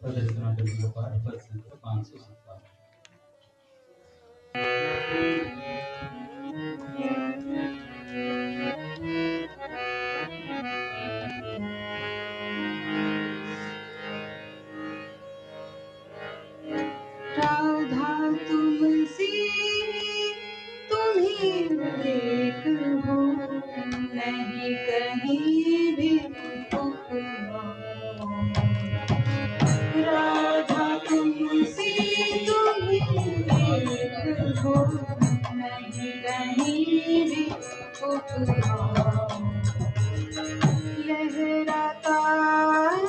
प्रदर्शना W पाठ पद संख्या 557। राधा तुमसे तुम्ही एक हो, नहीं कहीं भी उपमा। राधा तुमसे तुम्ही एक हो, नहीं कहीं भी उपमा। लहराता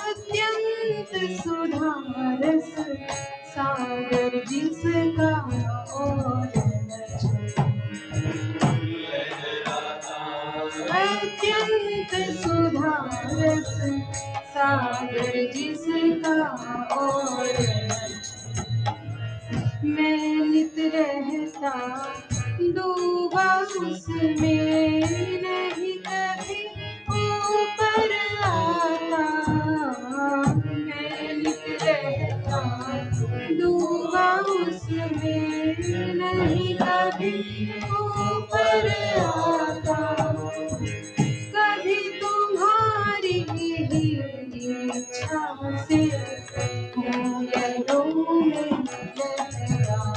अत्यंत सुधारस सागर जिसका और अत्यंत सुधारस सागर जिसका और मैं नित रहता डूबा उसमें, नहीं कभी ऊपर आता। मैं नित रहता डूबा उसमें, नहीं कभी ऊपर आता। कभी तुम्हारी ही इच्छा से हूँ लहरों में लहराता।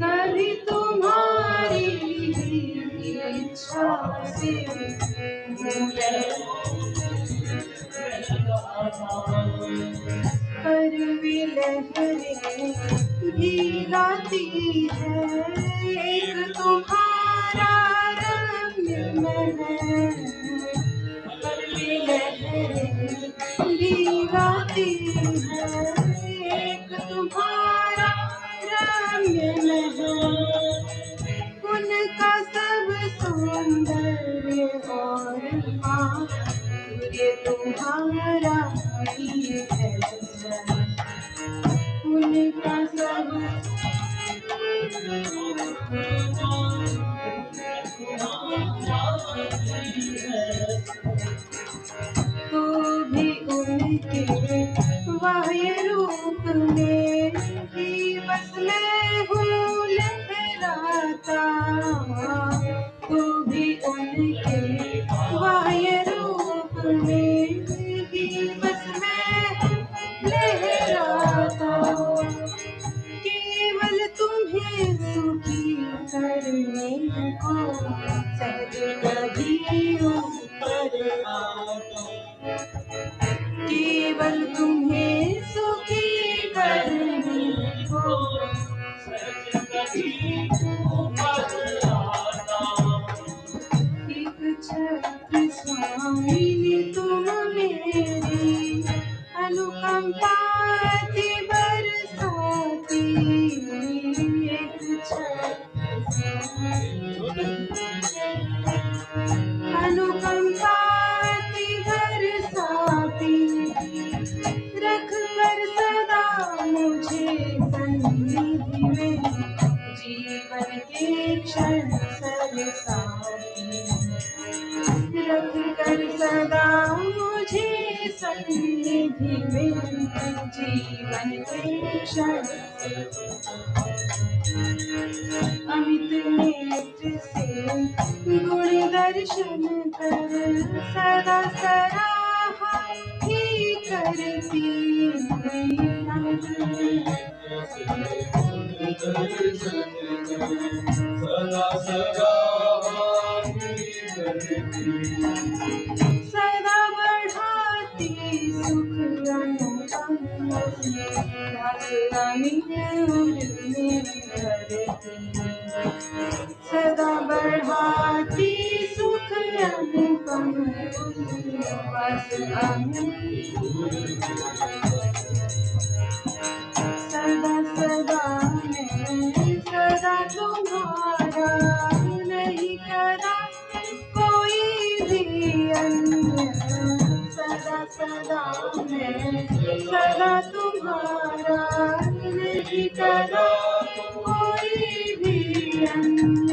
कभी तुम्हारी ही इच्छा से हूँ लहरों पर वे लहरें भी गाती है, एक तुम्हारा रम्य महल। पर वे लहरें भी गाती है, एक तुम्हारा रम्य महल। उनका सब सौंदर्य और माधुर्य तुम्हारा ही है। उनका सब तो भी उनके बाह्य रूप में ही बस मैं हूँ लहराता। तो भी उनके बाह्य रूप में ही बस मैं लहराता। केवल तुम्हें सुखी करने को सहज कभी ऊपर आता। केवल तुम्हें सुखी करने को सहज कभी ऊपर आता। एक छत्र स्वामिनी तुम मेरी अनुकंपा अति बरसाती। एक छत्र अनुकंपा अति बरसाती, रख कर सदा मुझे सन्निधि में जीवन के क्षण सरसाती। रख कर सदा मुझे सन्निधि में जीवन के क्षण। अमित नेत्र से गुण दर्शन कर सदा सराहा ही करती। अमित नेत्र से दर्शन कर सदा सराहा ही करती। सदा बढ़ाती सुख अनुपम रस अमित में करती। सदा बढ़ाती सुख अनुपम रस अमित। सदा सदा मैं सदा तुम्हारा, नहीं करा कोई भी अन्य। सदा सदा मैं सदा तुम्हारा, नहीं करा कोई भी अन्य।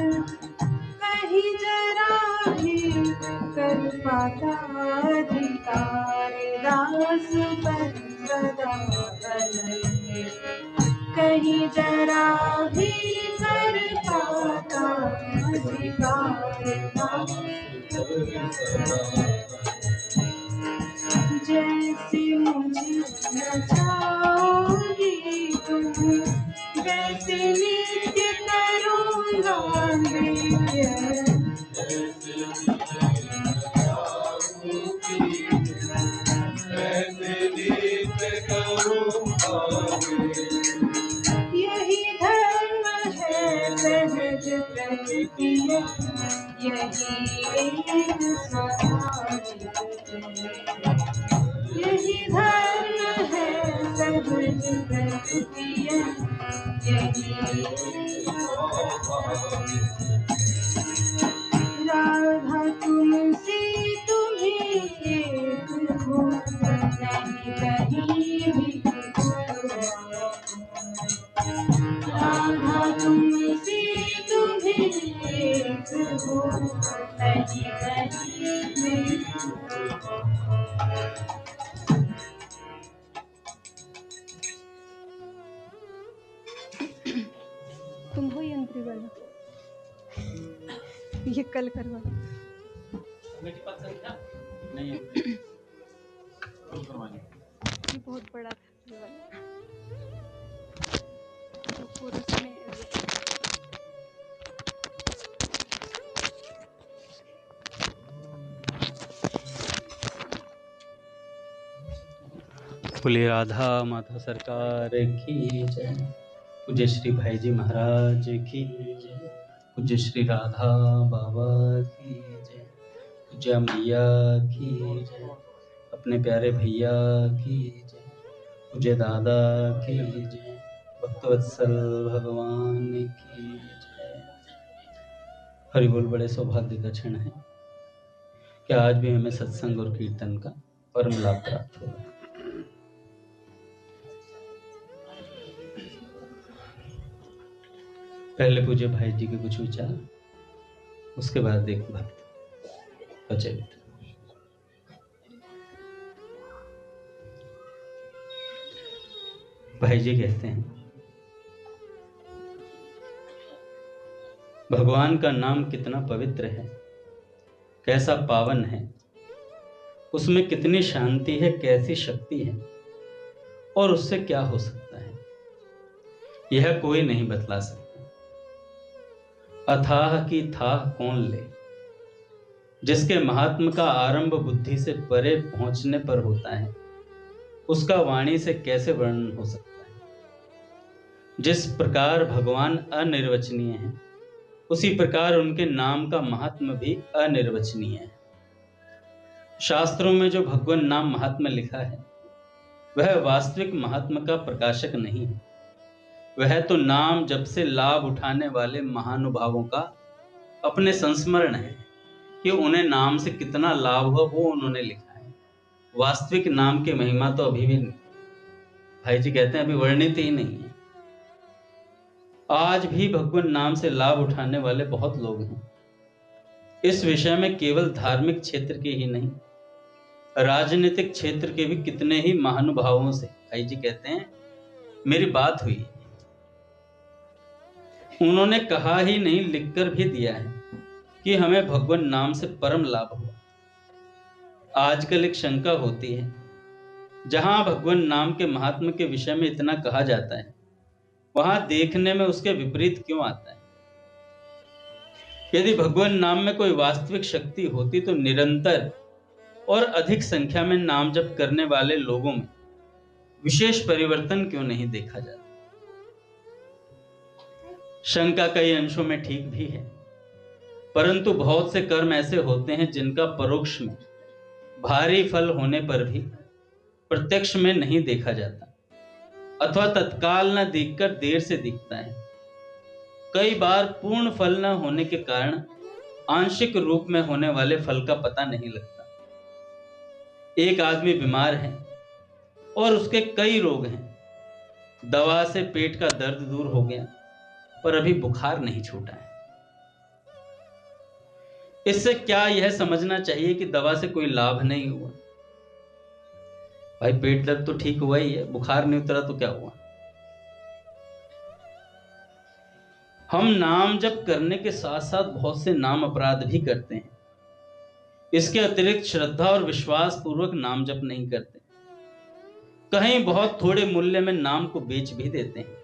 कहीं जरा भी कर पाता अधिकार उस पर सदा अनन्य, कहीं जरा भी कर पाता अधिकार ना। जैसे मुझे नचाओगी तुम, वैसे नित्य करूँगा नृत्य। यही धर्म है सहज प्रकृति, यही एक स्वाभाविक है। यही धर्म है सहज प्रकृति, यही राधा तुमसे तुम्हें एक हो, नहीं कहीं भी राधा तुमसे तुम्हें एक हो, नहीं कहीं भी। तुम हो यंत्री वाला, ये कल करवा नहीं ये बहुत बड़ा था ये वाला, तो पुरुष में बोले राधा माता सरकार की जय। पूज्य श्री भाई जी महाराज की जय। पूज्य श्री राधा बाबा की जय। पूज्य मैया की जय। अपने प्यारे भैया की जय। पूज्य दादा की जय। भक्तवत्सल भगवान की जय। हरि बोल। बड़े सौभाग्य का क्षण है कि आज भी हमें सत्संग और कीर्तन का परम लाभ प्राप्त हुआ। पहले पूज्य भाई जी के कुछ विचार, उसके बाद एक भक्त चरित्र। भाई जी कहते हैं, भगवान का नाम कितना पवित्र है, कैसा पावन है, उसमें कितनी शांति है, कैसी शक्ति है, और उससे क्या हो सकता है, यह कोई नहीं बतला सकता। अथाह की थाह कौन ले, जिसके महात्म का आरंभ बुद्धि से परे पहुंचने पर होता है, उसका वाणी से कैसे वर्णन हो सकता है। जिस प्रकार भगवान अनिर्वचनीय है, उसी प्रकार उनके नाम का महात्म भी अनिर्वचनीय है। शास्त्रों में जो भगवान नाम महात्म्य लिखा है, वह वास्तविक महात्म का प्रकाशक नहीं है। वह तो नाम जप से लाभ उठाने वाले महानुभावों का अपने संस्मरण है कि उन्हें नाम से कितना लाभ हुआ, वो उन्होंने लिखा है। वास्तविक नाम की महिमा तो अभी भी भाई जी कहते हैं अभी वर्णित ही नहीं है। आज भी भगवान नाम से लाभ उठाने वाले बहुत लोग हैं। इस विषय में केवल धार्मिक क्षेत्र के ही नहीं, राजनीतिक क्षेत्र के भी कितने ही महानुभावों से भाई जी कहते हैं मेरी बात हुई। उन्होंने कहा ही नहीं, लिखकर भी दिया है कि हमें भगवान नाम से परम लाभ हुआ। आजकल एक शंका होती है, जहां भगवान नाम के महात्म के विषय में इतना कहा जाता है, वहां देखने में उसके विपरीत क्यों आता है। यदि भगवान नाम में कोई वास्तविक शक्ति होती तो निरंतर और अधिक संख्या में नाम जप करने वाले लोगों में विशेष परिवर्तन क्यों नहीं देखा जाता। शंका कई अंशों में ठीक भी है, परंतु बहुत से कर्म ऐसे होते हैं जिनका परोक्ष में भारी फल होने पर भी प्रत्यक्ष में नहीं देखा जाता, अथवा तत्काल न दिखकर देर से दिखता है। कई बार पूर्ण फल न होने के कारण आंशिक रूप में होने वाले फल का पता नहीं लगता। एक आदमी बीमार है और उसके कई रोग हैं। दवा से पेट का दर्द दूर हो गया, पर अभी बुखार नहीं छूटा है। इससे क्या यह समझना चाहिए कि दवा से कोई लाभ नहीं हुआ? भाई पेट दर्द तो ठीक हुआ ही है, बुखार नहीं उतरा तो क्या हुआ। हम नाम जप करने के साथ साथ बहुत से नाम अपराध भी करते हैं। इसके अतिरिक्त श्रद्धा और विश्वास पूर्वक नाम जप नहीं करते, कहीं बहुत थोड़े मूल्य में नाम को बेच भी देते हैं।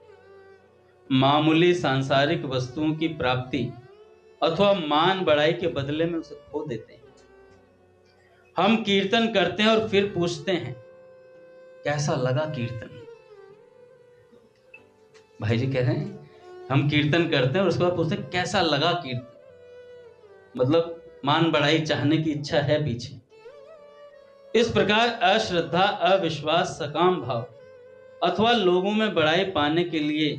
मामूली सांसारिक वस्तुओं की प्राप्ति अथवा मान बढ़ाई के बदले में उसे खो देते हैं। हम कीर्तन करते हैं और फिर पूछते हैं कैसा लगा कीर्तन। भाई जी कह रहे हैं हम कीर्तन करते हैं और उसके बाद पूछते हैं कैसा लगा कीर्तन, मतलब मान बढ़ाई चाहने की इच्छा है पीछे। इस प्रकार अश्रद्धा, अविश्वास, सकाम भाव अथवा लोगों में बड़ाई पाने के लिए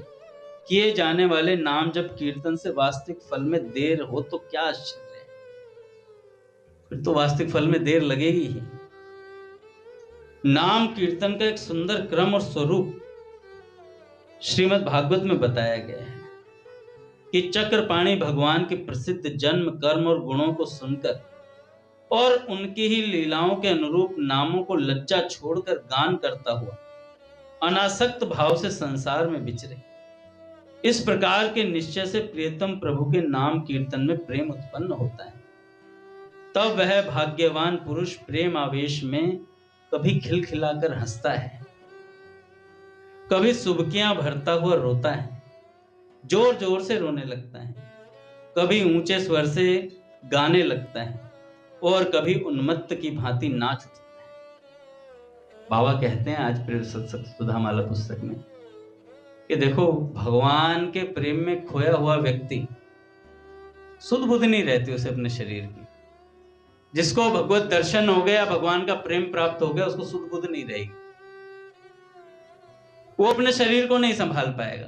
किए जाने वाले नाम जप कीर्तन से वास्तविक फल में देर हो तो क्या आश्चर्य है, फिर तो वास्तविक फल में देर लगेगी ही। नाम कीर्तन का एक सुंदर क्रम और स्वरूप श्रीमद् भागवत में बताया गया है कि चक्रपाणी भगवान के प्रसिद्ध जन्म, कर्म और गुणों को सुनकर और उनकी ही लीलाओं के अनुरूप नामों को लज्जा छोड़कर गान करता हुआ अनासक्त भाव से संसार में विचरे। इस प्रकार के निश्चय से प्रियतम प्रभु के नाम कीर्तन में प्रेम उत्पन्न होता है। तब वह भाग्यवान पुरुष प्रेम आवेश में कभी खिलखिलाकर हंसता है, कभी सुबकियां भरता हुआ रोता है, जोर जोर से रोने लगता है, कभी ऊंचे स्वर से गाने लगता है और कभी उन्मत्त की भांति नाच उठता है। बाबा कहते हैं आज प्रेम सत्संग सुधामाला पुस्तक में कि देखो भगवान के प्रेम में खोया हुआ व्यक्ति सुध बुध नहीं रहती उसे अपने शरीर की। जिसको भगवत दर्शन हो गया, भगवान का प्रेम प्राप्त हो गया, उसको सुध बुध नहीं रहेगी, वो अपने शरीर को नहीं संभाल पाएगा।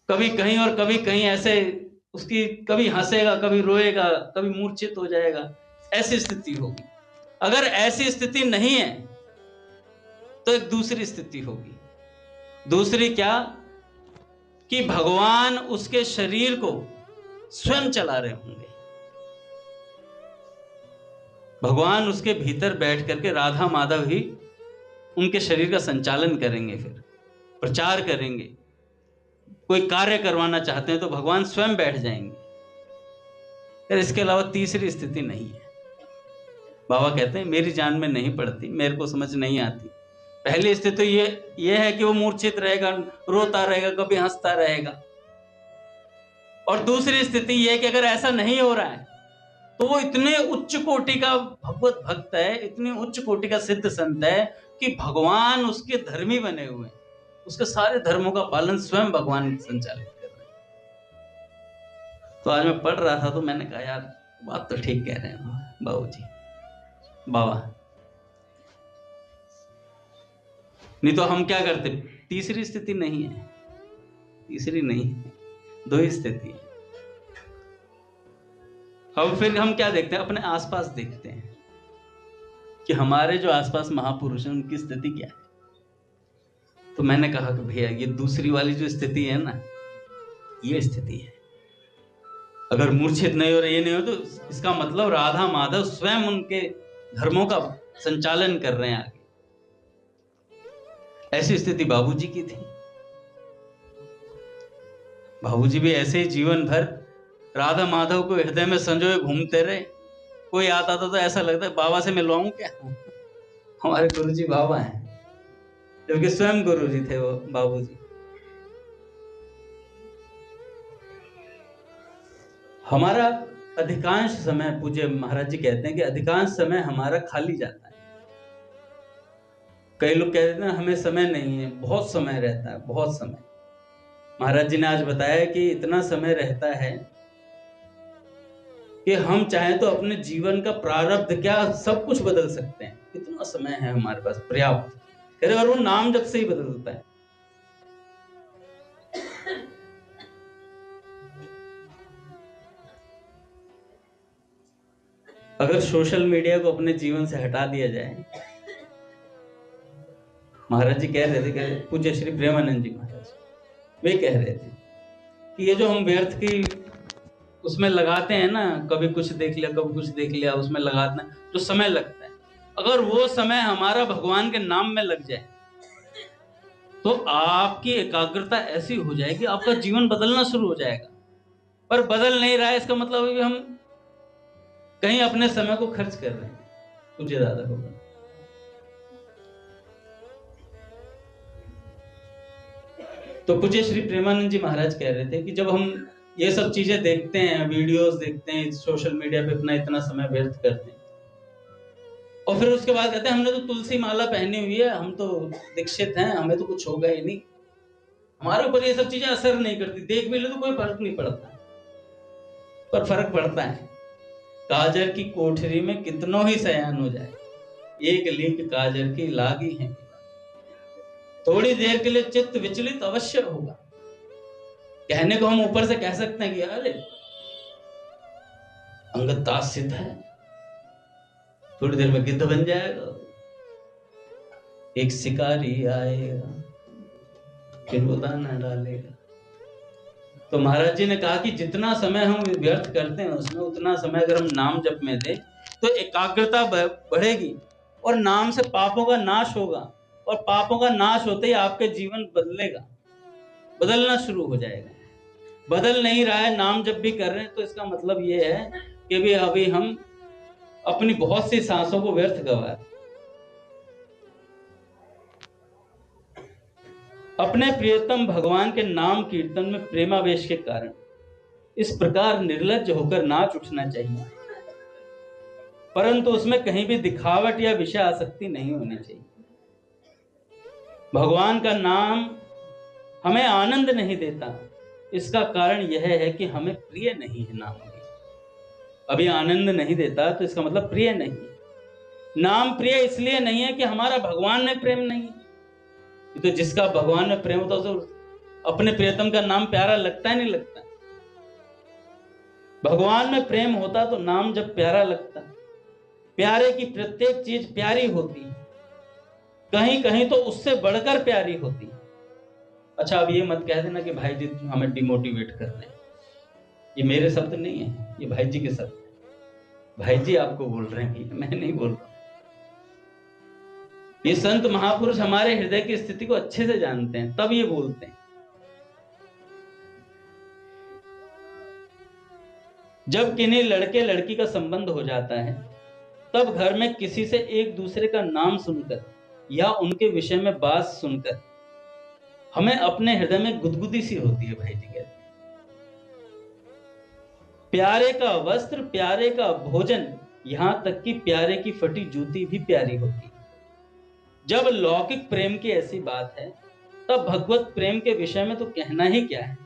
कभी कहीं और कभी कहीं ऐसे उसकी कभी हंसेगा, कभी रोएगा, कभी मूर्छित हो जाएगा, ऐसी स्थिति होगी। अगर ऐसी स्थिति नहीं है तो एक दूसरी स्थिति होगी। दूसरी क्या कि भगवान उसके शरीर को स्वयं चला रहे होंगे। भगवान उसके भीतर बैठ करके राधा माधव ही उनके शरीर का संचालन करेंगे, फिर प्रचार करेंगे। कोई कार्य करवाना चाहते हैं तो भगवान स्वयं बैठ जाएंगे। फिर इसके अलावा तीसरी स्थिति नहीं है। बाबा कहते हैं मेरी जान में नहीं पड़ती, मेरे को समझ नहीं आती। पहली स्थिति ये है कि वो मूर्छित रहेगा, रोता रहेगा, कभी हंसता रहेगा। और दूसरी स्थिति ये है कि अगर ऐसा नहीं हो रहा है तो वो इतने उच्च कोटि का भगवत भक्त है, इतनी उच्च कोटि का सिद्ध संत है कि भगवान उसके धर्मी बने हुए हैं, उसके सारे धर्मों का पालन स्वयं भगवान संचालित कर रहे हैं। तो आज मैं पढ़ रहा था तो मैंने कहा यार बात तो ठीक कह रहे हैं बाबूजी, बाबा। नहीं तो हम क्या करते, तीसरी स्थिति नहीं है, तीसरी नहीं है, दो ही स्थिति है। अब फिर हम क्या देखते हैं, अपने आसपास देखते हैं कि हमारे जो आसपास महापुरुष हैं उनकी स्थिति क्या है। तो मैंने कहा कि भैया ये दूसरी वाली जो स्थिति है ना, ये स्थिति है। अगर मूर्छित नहीं हो रहे, ये नहीं हो, तो इसका मतलब राधा माधव स्वयं उनके धर्मों का संचालन कर रहे हैं आगे। ऐसी स्थिति बाबूजी की थी। बाबूजी भी ऐसे ही जीवन भर राधा माधव को हृदय में संजोए घूमते रहे। कोई आता था तो ऐसा लगता है बाबा से मिलवाऊं क्या, हमारे गुरुजी बाबा हैं, क्योंकि स्वयं गुरुजी थे वो बाबूजी। हमारा अधिकांश समय, पूज्य महाराज जी कहते हैं कि अधिकांश समय हमारा खाली जाता है। कई लोग कहते हैं हमें समय नहीं है, बहुत समय रहता है, बहुत समय। महाराज जी ने आज बताया कि इतना समय रहता है कि हम चाहें तो अपने जीवन का प्रारब्ध क्या सब कुछ बदल सकते हैं। इतना समय है हमारे पास पर्याप्त, कह रहे, और वो नाम जब से ही बदलता है। अगर सोशल मीडिया को अपने जीवन से हटा दिया जाए, महाराज जी कह रहे थे, पूज्य श्री प्रेमानंद जी महाराज वे कह रहे थे कि ये जो हम व्यर्थ की उसमें लगाते हैं ना, कभी कुछ देख लिया, कभी कुछ देख लिया, उसमें लगाते हैं जो समय लगता है, अगर वो समय हमारा भगवान के नाम में लग जाए तो आपकी एकाग्रता ऐसी हो जाएगी, आपका जीवन बदलना शुरू हो जाएगा। पर बदल नहीं रहा है, इसका मतलब है कि हम कहीं अपने समय को खर्च कर रहे हैं। पूज्य दादा होगा। तो पूज्य श्री प्रेमानंद जी महाराज कह रहे थे कि जब हम ये सब चीजें देखते हैं, वीडियोस देखते हैं, सोशल मीडिया पे अपना इतना समय व्यर्थ करते हैं, और फिर उसके बाद कहते हैं हमने तो तुलसी माला पहनी हुई है, हम तो दीक्षित हैं, हमें तो कुछ होगा ही नहीं, हमारे ऊपर ये सब चीजें असर नहीं करती, देख भी लो तो कोई फर्क नहीं पड़ता। पर फर्क पड़ता है। काजर की कोठरी में कितनों ही सयान हो जाए, एक लीक काजर की लागी है, थोड़ी देर के लिए चित्त विचलित अवश्य होगा। कहने को हम ऊपर से कह सकते हैं कि अरे अंगद दास सिद्ध है, थोड़ी देर में गिद्ध बन जाएगा, एक शिकारी आएगा फिर वो दाना डालेगा। तो महाराज जी ने कहा कि जितना समय हम व्यर्थ करते हैं उसमें उतना समय अगर हम नाम जप में दें तो एकाग्रता बढ़ेगी और नाम से पापों का नाश होगा, और पापों का नाश होते ही आपके जीवन बदलेगा, बदलना शुरू हो जाएगा। बदल नहीं रहा है, नाम जब भी कर रहे हैं तो इसका मतलब ये है कि भी अभी हम अपनी बहुत सी सांसों को व्यर्थ गवा रहे। अपने प्रियतम भगवान के नाम कीर्तन में प्रेमावेश के कारण इस प्रकार निर्लज्ज होकर नाच उठना चाहिए, परंतु उसमें कहीं भी दिखावट या विषय आसक्ति नहीं होनी चाहिए। भगवान का नाम हमें आनंद नहीं देता, इसका कारण यह है कि हमें प्रिय नहीं है नाम। अभी आनंद नहीं देता तो इसका मतलब प्रिय नहीं। नाम प्रिय इसलिए नहीं है कि हमारा भगवान में प्रेम नहीं है। तो जिसका भगवान में प्रेम होता है तो अपने प्रियतम का नाम प्यारा लगता है, नहीं लगता? भगवान में प्रेम होता तो नाम जब प्यारा लगता। प्यारे की प्रत्येक चीज प्यारी होती है, कहीं कहीं तो उससे बढ़कर प्यारी होती है। अच्छा, अब ये मत कह देना कि भाई जी हमें डिमोटिवेट कर रहे हैं, ये मेरे शब्द नहीं है, ये भाई जी के शब्द। भाई जी आपको बोल रहे हैं, मैं नहीं बोल रहा। ये संत महापुरुष हमारे हृदय की स्थिति को अच्छे से जानते हैं, तब ये बोलते हैं। जब किन्हीं लड़के लड़की का संबंध हो जाता है तब घर में किसी से एक दूसरे का नाम सुनकर या उनके विषय में बात सुनकर हमें अपने हृदय में गुदगुदी सी होती है। भाई जी कहते हैं प्यारे का वस्त्र, प्यारे का भोजन, यहां तक कि प्यारे की फटी जूती भी प्यारी होती है। जब लौकिक प्रेम की ऐसी बात है तब भगवत प्रेम के विषय में तो कहना ही क्या है।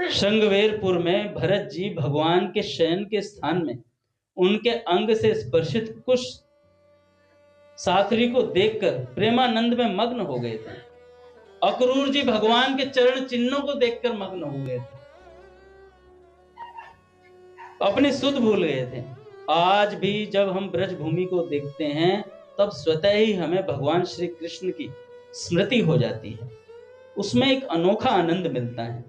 श्रृंगवेरपुर में भरत जी भगवान के शयन के स्थान में उनके अंग से स्पर्शित कुश साथरी को देखकर प्रेमानंद में मग्न हो गए थे। अक्रूर जी भगवान के चरण चिन्हों को देखकर मग्न हो गए थे, अपनी सुध भूल गए थे। आज भी जब हम ब्रज भूमि को देखते हैं तब स्वतः ही हमें भगवान श्री कृष्ण की स्मृति हो जाती है। उसमें एक अनोखा आनंद मिलता है।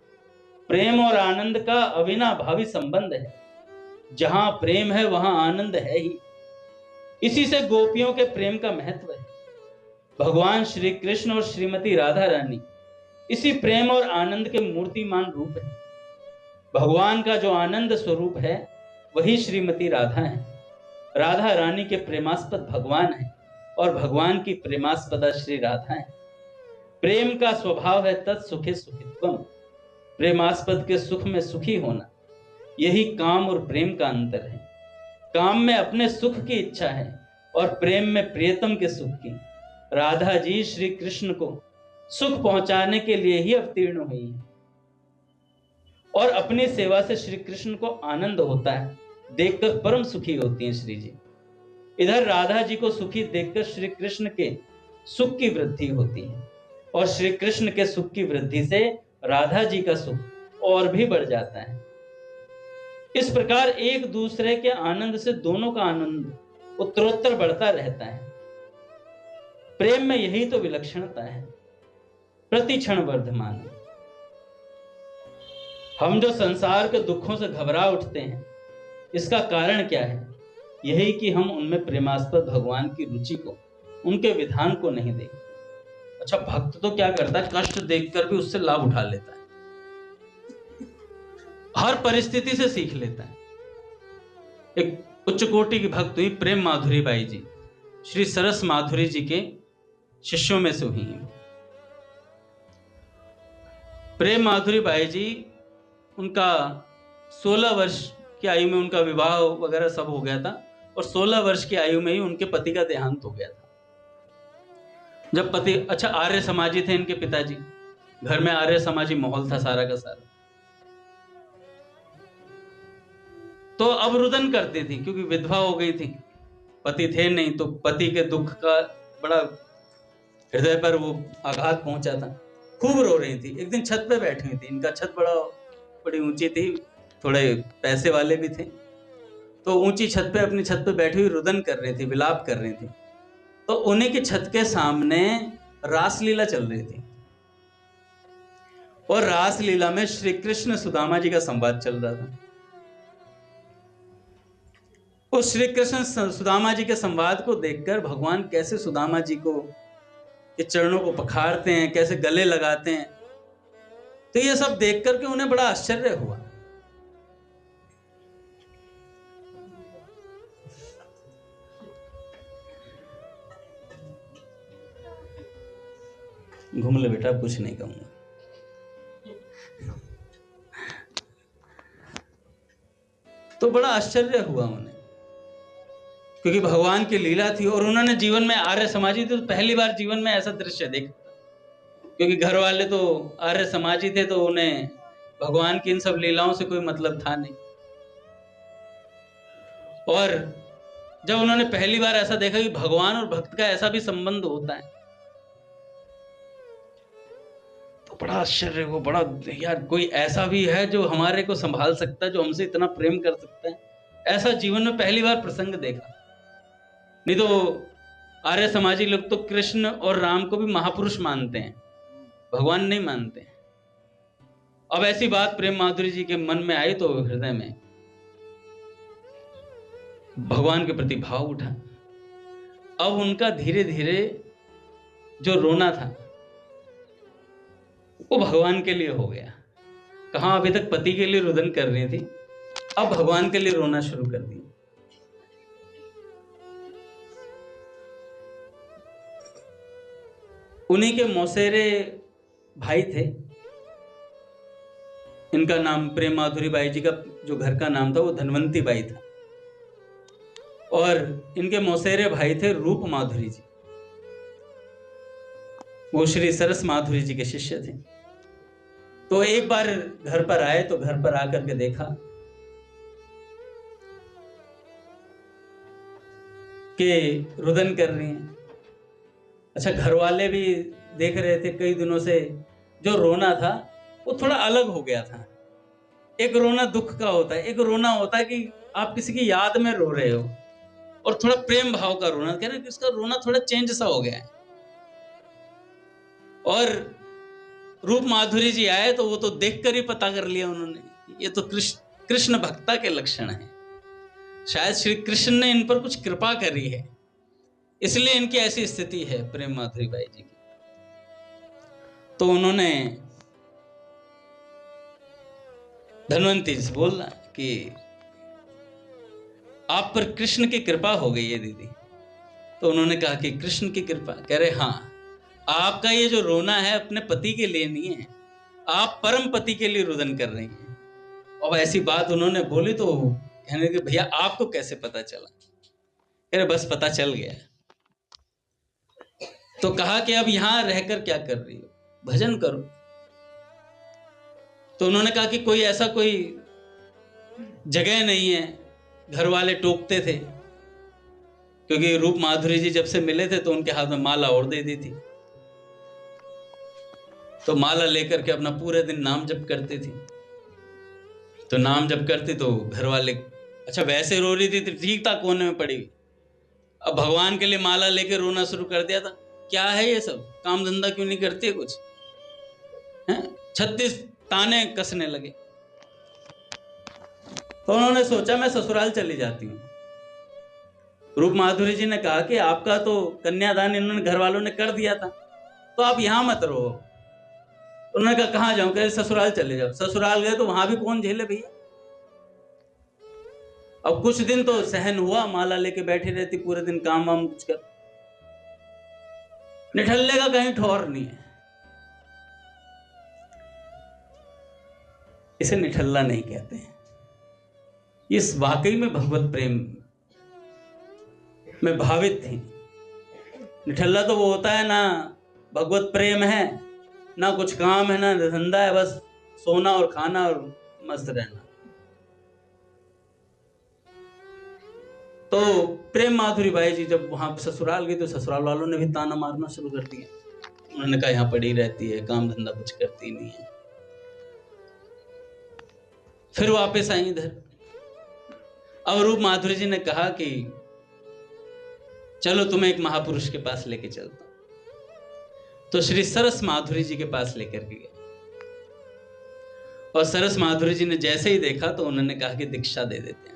प्रेम और आनंद का अविनाभावी संबंध है। जहां प्रेम है वहां आनंद है ही। इसी से गोपियों के प्रेम का महत्व है। भगवान श्री कृष्ण और श्रीमती राधा रानी इसी प्रेम और आनंद के मूर्तिमान रूप है। भगवान का जो आनंद स्वरूप है वही श्रीमती राधा है। राधा रानी के प्रेमास्पद भगवान है और भगवान की प्रेमास्पदा श्री राधा है। प्रेम का स्वभाव है तत्सुखे सुखित्वम, प्रेमास्पद के सुख में सुखी होना। यही काम और प्रेम का अंतर है। काम में अपने सुख की इच्छा है और प्रेम में प्रियतम के सुख की। राधा जी श्री कृष्ण को सुख पहुंचाने के लिए ही अवतीर्ण हुई है और अपनी सेवा से श्री कृष्ण को आनंद होता है, देखकर परम सुखी होती हैं श्री जी। इधर राधा जी को सुखी देखकर श्री कृष्ण के सुख की वृद्धि होती है और श्री कृष्ण के सुख की वृद्धि से राधा जी का सुख और भी बढ़ जाता है। इस प्रकार एक दूसरे के आनंद से दोनों का आनंद उत्तरोत्तर बढ़ता रहता है। प्रेम में यही तो विलक्षणता है, प्रति क्षण वर्धमान। हम जो संसार के दुखों से घबरा उठते हैं, इसका कारण क्या है? यही कि हम उनमें प्रेमास्पद भगवान की रुचि को, उनके विधान को नहीं देखते। अच्छा, भक्त तो क्या करता है, कष्ट देखकर भी उससे लाभ उठा लेता है, हर परिस्थिति से सीख लेता है। एक उच्च कोटि की भक्त हुई प्रेम माधुरी बाई जी, श्री सरस माधुरी जी के शिष्यों में से हुई। प्रेम माधुरी बाई जी, उनका 16 वर्ष की आयु में उनका विवाह वगैरह सब हो गया था, और 16 वर्ष की आयु में ही उनके पति का देहांत हो गया था। जब पति, अच्छा आर्य समाजी थे इनके पिताजी, घर में आर्य समाजी माहौल था सारा का सारा, तो अब रुदन करती थी क्योंकि विधवा हो गई थी, पति थे नहीं, तो पति के दुख का बड़ा हृदय पर वो आघात पहुंचा था। खूब रो रही थी। एक दिन छत पे बैठी हुई थी, इनका छत बड़ी ऊंची थी, थोड़े पैसे वाले भी थे, तो ऊंची छत पे, अपनी छत पे बैठी हुई रुदन कर रही थी, विलाप कर रही थी। तो उन्हीं की छत के सामने रासलीला चल रही थी, और रासलीला में श्री कृष्ण सुदामा जी का संवाद चल रहा था। उस श्री कृष्ण सुदामा जी के संवाद को देखकर भगवान कैसे सुदामा जी को के चरणों को पखारते हैं, कैसे गले लगाते हैं, तो ये सब देख करके उन्हें बड़ा आश्चर्य हुआ। घूम ले बेटा, कुछ नहीं कहूंगा। तो बड़ा आश्चर्य हुआ उन्हें, क्योंकि भगवान की लीला थी, और उन्होंने जीवन में, आर्य समाजी थे तो पहली बार जीवन में ऐसा दृश्य देखा, क्योंकि घर वाले तो आर्य समाजी थे, तो उन्हें भगवान की इन सब लीलाओं से कोई मतलब था नहीं। और जब उन्होंने पहली बार ऐसा देखा कि भगवान और भक्त का ऐसा भी संबंध होता है, तो बड़ा आश्चर्य हो, बड़ा यार कोई ऐसा भी है जो हमारे को संभाल सकता है, जो हमसे इतना प्रेम कर सकता है। ऐसा जीवन में पहली बार प्रसंग देखा। नहीं तो आर्य समाजी लोग तो कृष्ण और राम को भी महापुरुष मानते हैं, भगवान नहीं मानते हैं। अब ऐसी बात प्रेम माधुरी जी के मन में आई तो हृदय में भगवान के प्रति भाव उठा। अब उनका धीरे धीरे जो रोना था वो भगवान के लिए हो गया। कहां अभी तक पति के लिए रुदन कर रही थी, अब भगवान के लिए रोना शुरू कर दिया। उन्हीं के मौसेरे भाई थे, इनका नाम प्रेम माधुरी बाई जी का जो घर का नाम था वो धनवंती बाई था, और इनके मौसेरे भाई थे रूप माधुरी जी, वो श्री सरस माधुरी जी के शिष्य थे। तो एक बार घर पर आए तो घर पर आकर के देखा कि रुदन कर रही हैं। अच्छा, घर वाले भी देख रहे थे कई दिनों से, जो रोना था वो थोड़ा अलग हो गया था। एक रोना दुख का होता है, एक रोना होता है कि आप किसी की याद में रो रहे हो, और थोड़ा प्रेम भाव का रोना, कह रहे हैं कि उसका रोना थोड़ा चेंज सा हो गया है। और रूप माधुरी जी आए तो वो तो देखकर ही पता कर लिया उन्होंने, ये तो कृष्ण भक्ता के लक्षण है, शायद श्री कृष्ण ने इन पर कुछ कृपा करी है, इसलिए इनकी ऐसी स्थिति है प्रेम माधुरी बाई जी की। तो उन्होंने धनवंती जी से बोला कि आप पर कृष्ण की कृपा हो गई है दीदी। तो उन्होंने कहा कि कृष्ण की कृपा? कह रहे हाँ, आपका ये जो रोना है अपने पति के लिए नहीं है, आप परम पति के लिए रुदन कर रही हैं। अब ऐसी बात उन्होंने बोली तो कहने कि भैया आपको कैसे पता चला? कह रहे बस पता चल गया। तो कहा कि अब यहां रहकर क्या कर रही हो, भजन करो। तो उन्होंने कहा कि कोई ऐसा कोई जगह नहीं है। घर वाले टोकते थे, क्योंकि रूप माधुरी जी जब से मिले थे तो उनके हाथ में माला और दे दी थी, तो माला लेकर के अपना पूरे दिन नाम जप करती थी। तो नाम जप करती तो घर वाले, अच्छा वैसे रो रही थी तो ठीक था, कोने में पड़ी हुई, अब भगवान के लिए माला लेके रोना शुरू कर दिया था। क्या है ये सब, काम धंधा क्यों नहीं करती है कुछ, हैं? 36 ताने कसने लगे। तो उन्होंने सोचा मैं ससुराल चली जाती हूँ, रूप माधुरी जी ने कहा कि आपका तो कन्यादान इन्होंने घर वालों ने कर दिया था, तो आप यहां मत रहो। उन्होंने कहा कहां जाऊं? कहे ससुराल चले जाओ। ससुराल गए तो वहां भी कौन झेले भैया। अब कुछ दिन तो सहन हुआ, माला लेके बैठी रहती पूरे दिन, काम वाम कुछ कर। निठल्ले का कहीं ठौर नहीं है। इसे निठल्ला नहीं कहते हैं। इस वाकई में भगवत प्रेम में भावित थी। निठल्ला तो वो होता है ना भगवत प्रेम है, ना कुछ काम है, ना धंधा है, बस सोना और खाना और मस्त रहना। तो प्रेम माधुरी बाई जी जब वहां ससुराल गई तो ससुराल वालों ने भी ताना मारना शुरू कर दिया। उन्होंने कहा यहाँ पड़ी रहती है, काम धंधा कुछ करती नहीं है। फिर वापस आई इधर। अब रूप माधुरी जी ने कहा कि चलो तुम्हें एक महापुरुष के पास लेके चलता हूं। तो श्री सरस माधुरी जी के पास लेकर के गए। और सरस माधुरी जी ने जैसे ही देखा तो उन्होंने कहा कि दीक्षा दे देते हैं।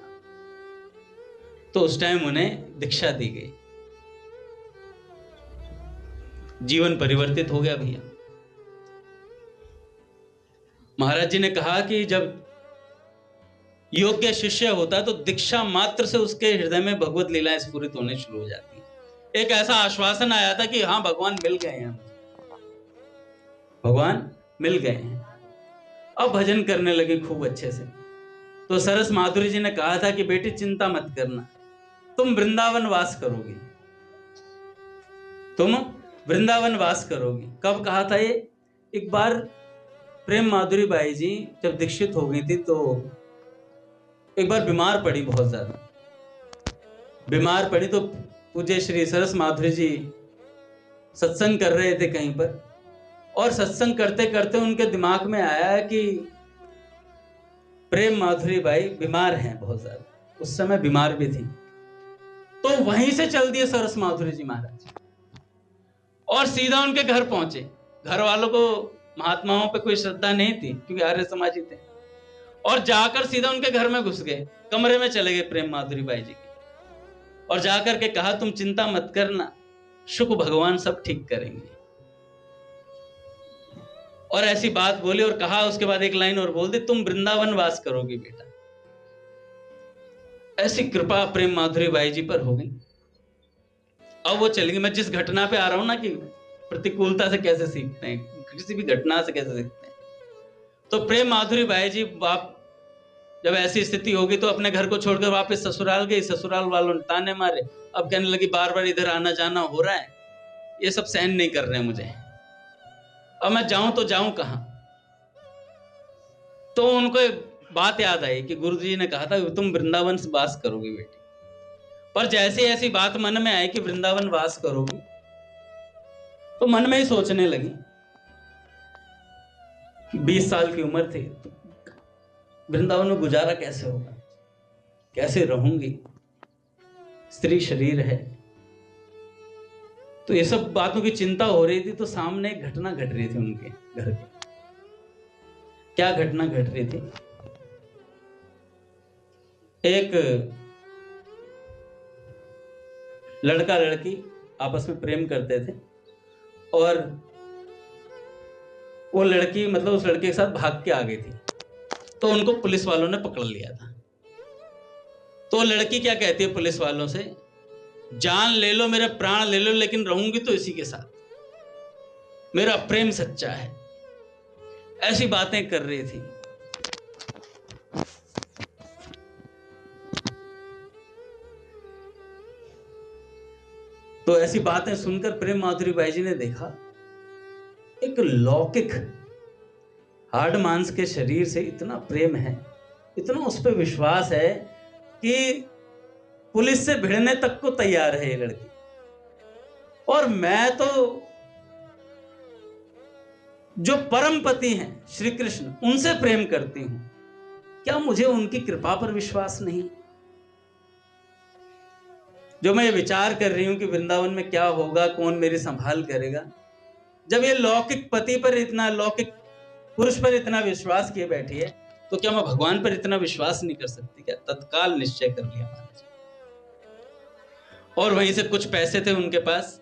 तो उस टाइम उन्हें दीक्षा दी गई। जीवन परिवर्तित हो गया भैया। महाराज जी ने कहा कि जब योग्य शिष्य होता है तो दीक्षा मात्र से उसके हृदय में भगवत लीलाएं स्फुरित होने शुरू हो जाती है। एक ऐसा आश्वासन आया था कि हाँ भगवान मिल गए हैं, भगवान मिल गए हैं। अब भजन करने लगे खूब अच्छे से। तो सरस माधुरी जी ने कहा था कि बेटी चिंता मत करना, तुम वृंदावन वास करोगी, तुम वृंदावन वास करोगी। कब कहा था ये? एक बार प्रेम माधुरी बाई जी जब दीक्षित हो गई थी तो एक बार बीमार पड़ी, बहुत ज्यादा बीमार पड़ी। तो पूज्य श्री सरस माधुरी जी सत्संग कर रहे थे कहीं पर, और सत्संग करते करते उनके दिमाग में आया कि प्रेम माधुरी बाई बीमार हैं बहुत ज्यादा, उस समय बीमार भी थी। तो वहीं से चल दिए सरस माधुरी जी महाराज और सीधा उनके घर पहुंचे। घर वालों को महात्माओं पे कोई श्रद्धा नहीं थी क्योंकि आर्य समाजी थे, और जाकर सीधा उनके घर में घुस गए, कमरे में चले गए प्रेम माधुरी बाई जी के, और जाकर के कहा तुम चिंता मत करना, शुक भगवान सब ठीक करेंगे। और ऐसी बात बोली और कहा, उसके बाद एक लाइन और बोल दी, तुम वृंदावन वास करोगी बेटा। ऐसी कृपा प्रेम माधुरी बाई जी पर हो गई। अब वो चलेंगे। मैं जिस घटना पे आ रहा हूं ना कि प्रतिकूलता से कैसे सीखते हैं, किसी भी घटना से कैसे सीखते हैं। तो प्रेम माधुरी बाई जी बाप जब ऐसी स्थिति होगी तो अपने घर को छोड़कर वापस ससुराल गई। ससुराल वालों ने ताने मारे। अब कहने लगी बार बार इधर आना जाना हो रहा है, ये सब सहन नहीं कर रहे मुझे, अब मैं जाऊं तो जाऊं कहां। तो उनको एक बात याद आई कि गुरु जी ने कहा था तुम वृंदावन से वास करोगी बेटी। पर जैसे ऐसी बात मन में आई कि वृंदावन वास करोगी, तो मन में ही सोचने लगी कि 20 साल की उम्र थी, तो वृंदावन में गुजारा कैसे होगा, कैसे रहूंगी, स्त्री शरीर है। तो ये सब बातों की चिंता हो रही थी। तो सामने एक घटना घट रही थी उनके घर की। क्या घटना घट रही थी? एक लड़का लड़की आपस में प्रेम करते थे, और वो लड़की मतलब उस लड़के के साथ भाग के आ गई थी। तो उनको पुलिस वालों ने पकड़ लिया था। तो लड़की क्या कहती है पुलिस वालों से, जान ले लो, मेरे प्राण ले लो, लेकिन रहूंगी तो इसी के साथ, मेरा प्रेम सच्चा है। ऐसी बातें कर रही थी। तो ऐसी बातें सुनकर प्रेम माधुरी बाई जी ने देखा एक लौकिक हार्ड मांस के शरीर से इतना प्रेम है, इतना उस पर विश्वास है कि पुलिस से भिड़ने तक को तैयार है ये लड़की, और मैं तो जो परम पति हैं श्री कृष्ण उनसे प्रेम करती हूं, क्या मुझे उनकी कृपा पर विश्वास नहीं? जो मैं ये विचार कर रही हूं कि वृंदावन में क्या होगा, कौन मेरी संभाल करेगा, जब ये लौकिक पति पर इतना, लौकिक पुरुष पर इतना विश्वास किए बैठी है, तो क्या मैं भगवान पर इतना विश्वास नहीं कर सकती? क्या तत्काल निश्चय कर लिया महाराज। और वहीं से कुछ पैसे थे उनके पास,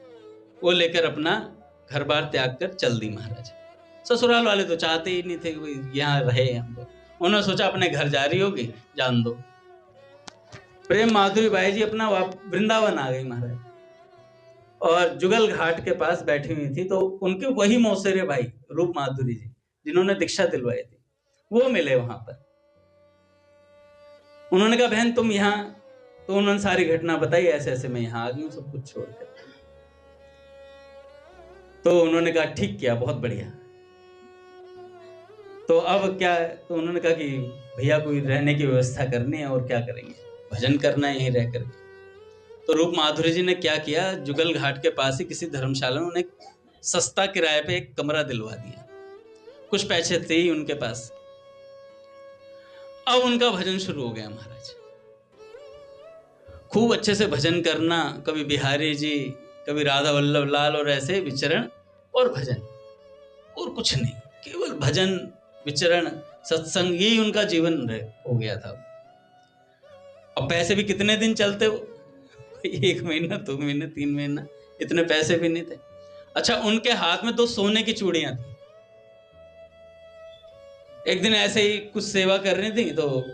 वो लेकर अपना घर बार त्याग कर चल दी महाराज। ससुराल वाले तो चाहते ही नहीं थे कि यहाँ रहे हम लोग, उन्होंने सोचा अपने घर जा रही होगी, जान दो। प्रेम माधुरी बाई जी अपना वृंदावन आ गई महाराज, और जुगल घाट के पास बैठी हुई थी। तो उनके वही मौसेरे भाई रूप माधुरी जी जिन्होंने दीक्षा दिलवाई थी, वो मिले वहां पर। उन्होंने कहा बहन तुम यहाँ, तो उन्होंने सारी घटना बताई, ऐसे ऐसे मैं यहाँ आ गई हूँ सब कुछ छोड़कर। तो उन्होंने कहा ठीक किया, बहुत बढ़िया। तो अब क्या, तो उन्होंने कहा कि भैया कोई रहने की व्यवस्था करनी है, और क्या करेंगे, भजन करना है यहीं रह करके। तो रूप माधुरी जी ने क्या किया, जुगल घाट के पास ही किसी धर्मशाला में उन्हें सस्ता किराए पे एक कमरा दिलवा दिया, कुछ पैसे थे ही उनके पास। अब उनका भजन शुरू हो गया महाराज, खूब अच्छे से भजन करना, कभी बिहारी जी, कभी राधा वल्लभ लाल, और ऐसे विचरण और भजन, और कुछ नहीं, केवल भजन विचरण सत्संग, यही उनका जीवन हो गया था। अब पैसे भी कितने दिन चलते हो, 1 महीना 2 महीने 3 महीना, इतने पैसे भी नहीं थे। अच्छा, उनके हाथ में 2 सोने की चूड़ियां थी। एक दिन ऐसे ही कुछ सेवा कर रही थी, तो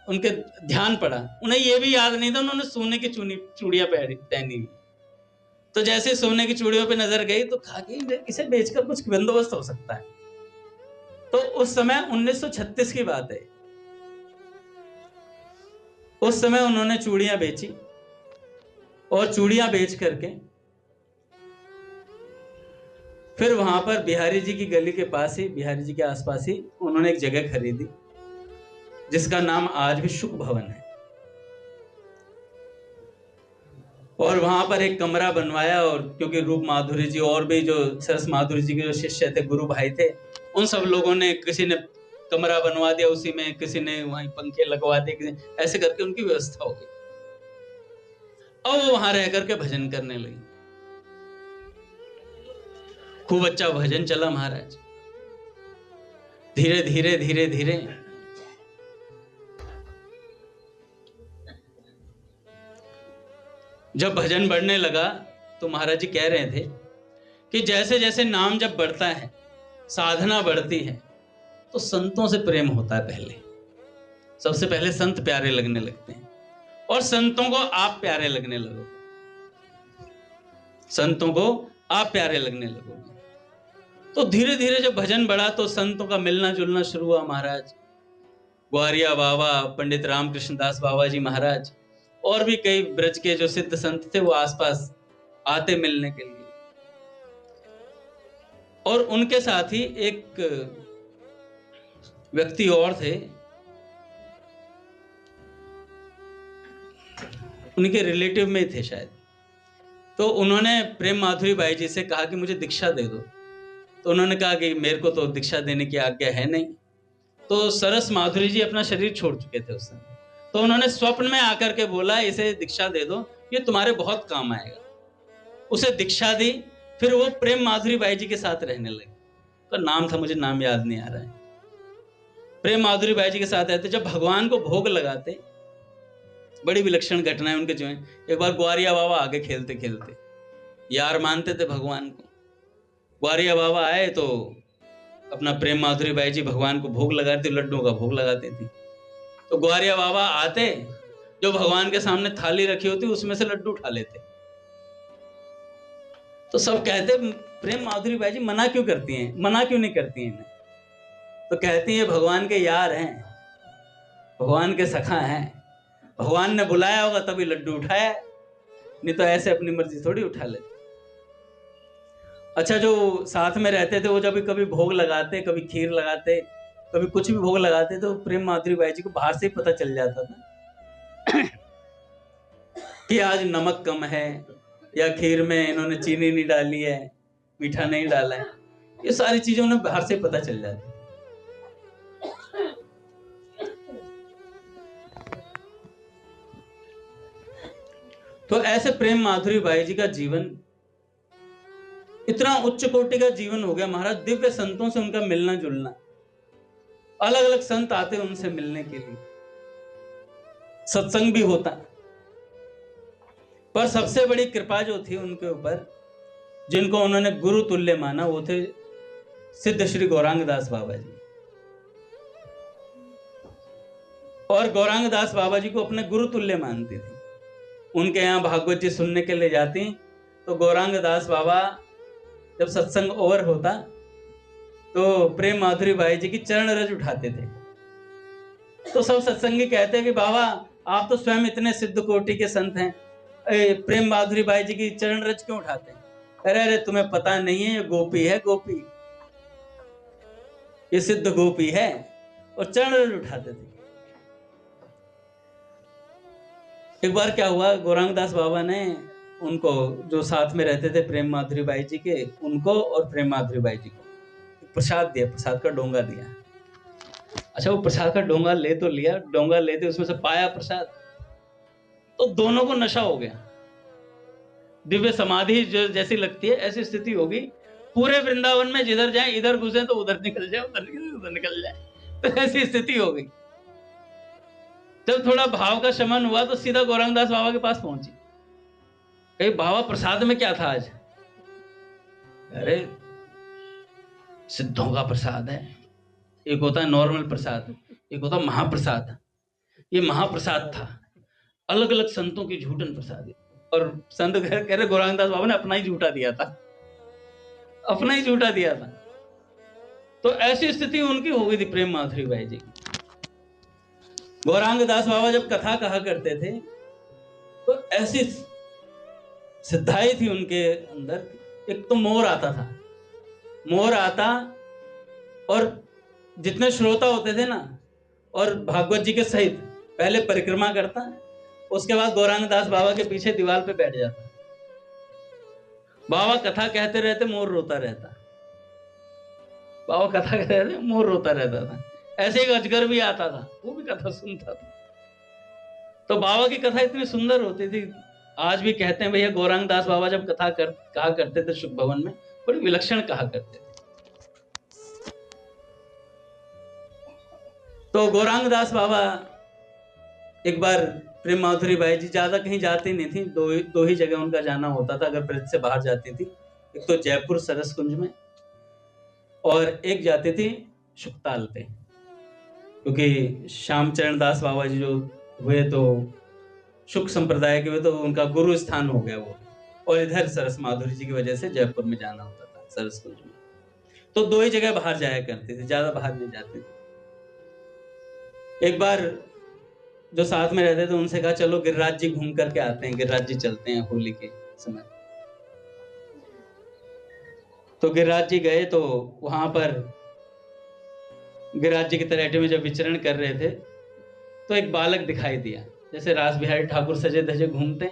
उनके ध्यान पड़ा, उन्हें यह भी याद नहीं था उन्होंने सोने की चूड़ियां पहनी हुई। तो जैसे सोने की चूड़ियों पे नजर गई तो कहा कि इसे बेचकर कुछ बंदोबस्त हो सकता है। तो उस समय 1936 की बात है, उस समय उन्होंने चूड़ियां बेची, और चूड़ियां बेच करके फिर वहां पर बिहारी जी की गली के पास ही, बिहारी जी के आसपास ही उन्होंने एक जगह खरीदी जिसका नाम आज भी सुख भवन है। और वहां पर एक कमरा बनवाया, और क्योंकि रूप माधुरी जी और भी जो सरस माधुरी जी के जो शिष्य थे, गुरु भाई थे, उन सब लोगों ने, किसी ने कमरा बनवा दिया उसी में, किसी ने वहीं पंखे लगवा दिए, ऐसे करके उनकी व्यवस्था हो गई। अब वो वहां रह करके भजन करने लगी, खूब अच्छा भजन चला महाराज। धीरे धीरे धीरे धीरे जब भजन बढ़ने लगा, तो महाराज जी कह रहे थे कि जैसे जैसे नाम जब बढ़ता है, साधना बढ़ती है, तो संतों से प्रेम होता है। पहले सबसे पहले संत प्यारे लगने लगते हैं, और संतों को आप प्यारे लगने लगो, संतों को आप प्यारे लगने लगोगे। तो धीरे धीरे जब भजन बढ़ा, तो संतों का मिलना जुलना शुरू हुआ महाराज। ग्वारिया बाबा, पंडित रामकृष्ण दास बाबा जी महाराज, और भी कई ब्रज के जो सिद्ध संत थे, वो आसपास आते मिलने के लिए। और उनके साथ ही एक व्यक्ति और थे, उनके रिलेटिव में थे शायद। तो उन्होंने प्रेम माधुरी बाई जी से कहा कि मुझे दीक्षा दे दो। तो उन्होंने कहा कि मेरे को तो दीक्षा देने की आज्ञा है नहीं। तो सरस माधुरी जी अपना शरीर छोड़ चुके थे उस समय। तो उन्होंने स्वप्न में आकर के बोला, इसे दीक्षा दे दो, ये तुम्हारे बहुत काम आएगा। उसे दीक्षा दी, फिर वो प्रेम माधुरी बाई जी के साथ रहने लगे। तो नाम था, मुझे नाम याद नहीं आ रहा है। प्रेम माधुरी बाई जी के साथ रहते, जब भगवान को भोग लगाते, बड़ी विलक्षण घटना है उनके जीवन। एक बार ग्वारिया बाबा आगे खेलते खेलते, यार मानते थे भगवान को। ग्वारिया बाबा आए तो अपना प्रेम माधुरी बाई जी भगवान को भोग लगाती, लड्डुओं का भोग लगाती थी। तो ग्वारिया बाबा आते, जो भगवान के सामने थाली रखी होती उसमें से लड्डू उठा लेते। तो सब कहते प्रेम माधुरी बाई जी मना क्यों करती हैं, मना क्यों नहीं करती हैं? तो कहती है भगवान के यार हैं, भगवान के सखा हैं, भगवान ने बुलाया होगा तभी लड्डू उठाया, नहीं तो ऐसे अपनी मर्जी थोड़ी उठा लेते। अच्छा, जो साथ में रहते थे वो जब कभी भोग लगाते, कभी खीर लगाते, कभी कुछ भी भोग लगाते, तो प्रेम माधुरी बाई जी को बाहर से ही पता चल जाता था कि आज नमक कम है, या खीर में इन्होंने चीनी नहीं डाली है, मीठा नहीं डाला है। ये सारी चीजें उन्हें बाहर से पता चल जाती। तो ऐसे प्रेम माधुरी बाई जी का जीवन इतना उच्च कोटि का जीवन हो गया महाराज। दिव्य संतों से उनका मिलना जुलना, अलग अलग संत आते उनसे मिलने के लिए, सत्संग भी होता। पर सबसे बड़ी कृपा जो थी उनके ऊपर, जिनको उन्होंने गुरु तुल्य माना, वो थे सिद्ध श्री गौरांग दास बाबा जी। और गौरांग दास बाबा जी को अपने गुरु तुल्य मानती थी। उनके यहाँ भागवत जी सुनने के लिए जाती तो गौरांग दास बाबा जब सत्संग ओवर होता तो प्रेम माधुरी बाई जी की चरण रज उठाते थे। तो सब सत्संगी कहते हैं कि बाबा आप तो स्वयं इतने सिद्ध कोटि के संत हैं, प्रेम माधुरी बाई जी की चरण रज क्यों उठाते हैं? अरे अरे तुम्हें पता नहीं है, ये गोपी है, गोपी, ये सिद्ध गोपी है। और चरण रज उठाते थे। एक बार क्या हुआ, गौरांग दास बाबा ने उनको, जो साथ में रहते थे प्रेम माधुरी बाई जी के, उनको और प्रेम माधुरी बाई जी को प्रसाद दिया, प्रसाद का डोंगा दिया। अच्छा, वो प्रसाद का डोंगा ले तो लिया, डोंगा लेते उसमें से पाया प्रसाद, तो दोनों को नशा हो गया। दिव्य समाधि जो जैसी लगती है ऐसी स्थिति होगी। पूरे वृंदावन में जिधर जाए, इधर घुसे तो उधर निकल जाए, उधर निकल जाए, तो ऐसी स्थिति हो गई। जब थोड़ा भाव का शमन हुआ तो सीधा गौरांग दास बाबा के पास पहुंची। कही बाबा प्रसाद में क्या था आज? अरे सिद्धों का प्रसाद है, एक होता है नॉर्मल प्रसाद, एक होता है महाप्रसाद। ये महाप्रसाद था, अलग अलग संतों की झूठन प्रसाद। और संत कह रहे गौरांग दास बाबा ने अपना ही झूठा दिया था, अपना ही झूठा दिया था। तो ऐसी स्थिति उनकी हो गई थी प्रेम माधुरी बाई जी। गौरांग दास बाबा जब कथा कहा करते थे तो ऐसी सिद्धाई थी उनके अंदर। एक तो मोर आता था, मोर आता और जितने श्रोता होते थे ना, और भागवत जी के सहित पहले परिक्रमा करता, उसके बाद गौरांग दास बाबा के पीछे दीवार पे बैठ जाता। बाबा कथा कहते रहते, मोर रोता रहता। बाबा कथा कहते रहते, मोर रोता रहता था। ऐसे एक अजगर भी आता था, वो भी कथा सुनता था। तो बाबा की कथा इतनी सुंदर होती थी। आज भी कहते हैं भैया, गौरांग दास बाबा जब कहा करते थे शुभ भवन में, बड़ी विलक्षण कहा करते थे। तो गौरांग दास बाबा एक बार, प्रेम माधुरी बाई जी ज्यादा कहीं जाती नहीं थी, दो ही जगह उनका जाना होता था अगर ब्रज से बाहर जाती थी। एक तो जयपुर सरस कुंज में, और एक जाती थी शुक्ताल पे, क्योंकि श्यामचरण दास बाबा जी जो हुए तो शुक संप्रदाय के हुए, तो उनका गुरु स्थान हो गया वो। और इधर सरस माधुरी जी की वजह से जयपुर में जाना होता था, सरस कुंज में। तो दो ही जगह बाहर जाया करते थे, ज्यादा बाहर नहीं जाते थे। एक बार जो साथ में रहते थे उनसे कहा चलो गिरिराज जी घूम करके आते हैं, गिरिराज जी चलते हैं होली के समय। तो गिरिराज जी गए, तो वहां पर गिरिराज जी की तलहटी में जब विचरण कर रहे थे तो एक बालक दिखाई दिया, जैसे रास बिहारी ठाकुर सजे धजे घूमते।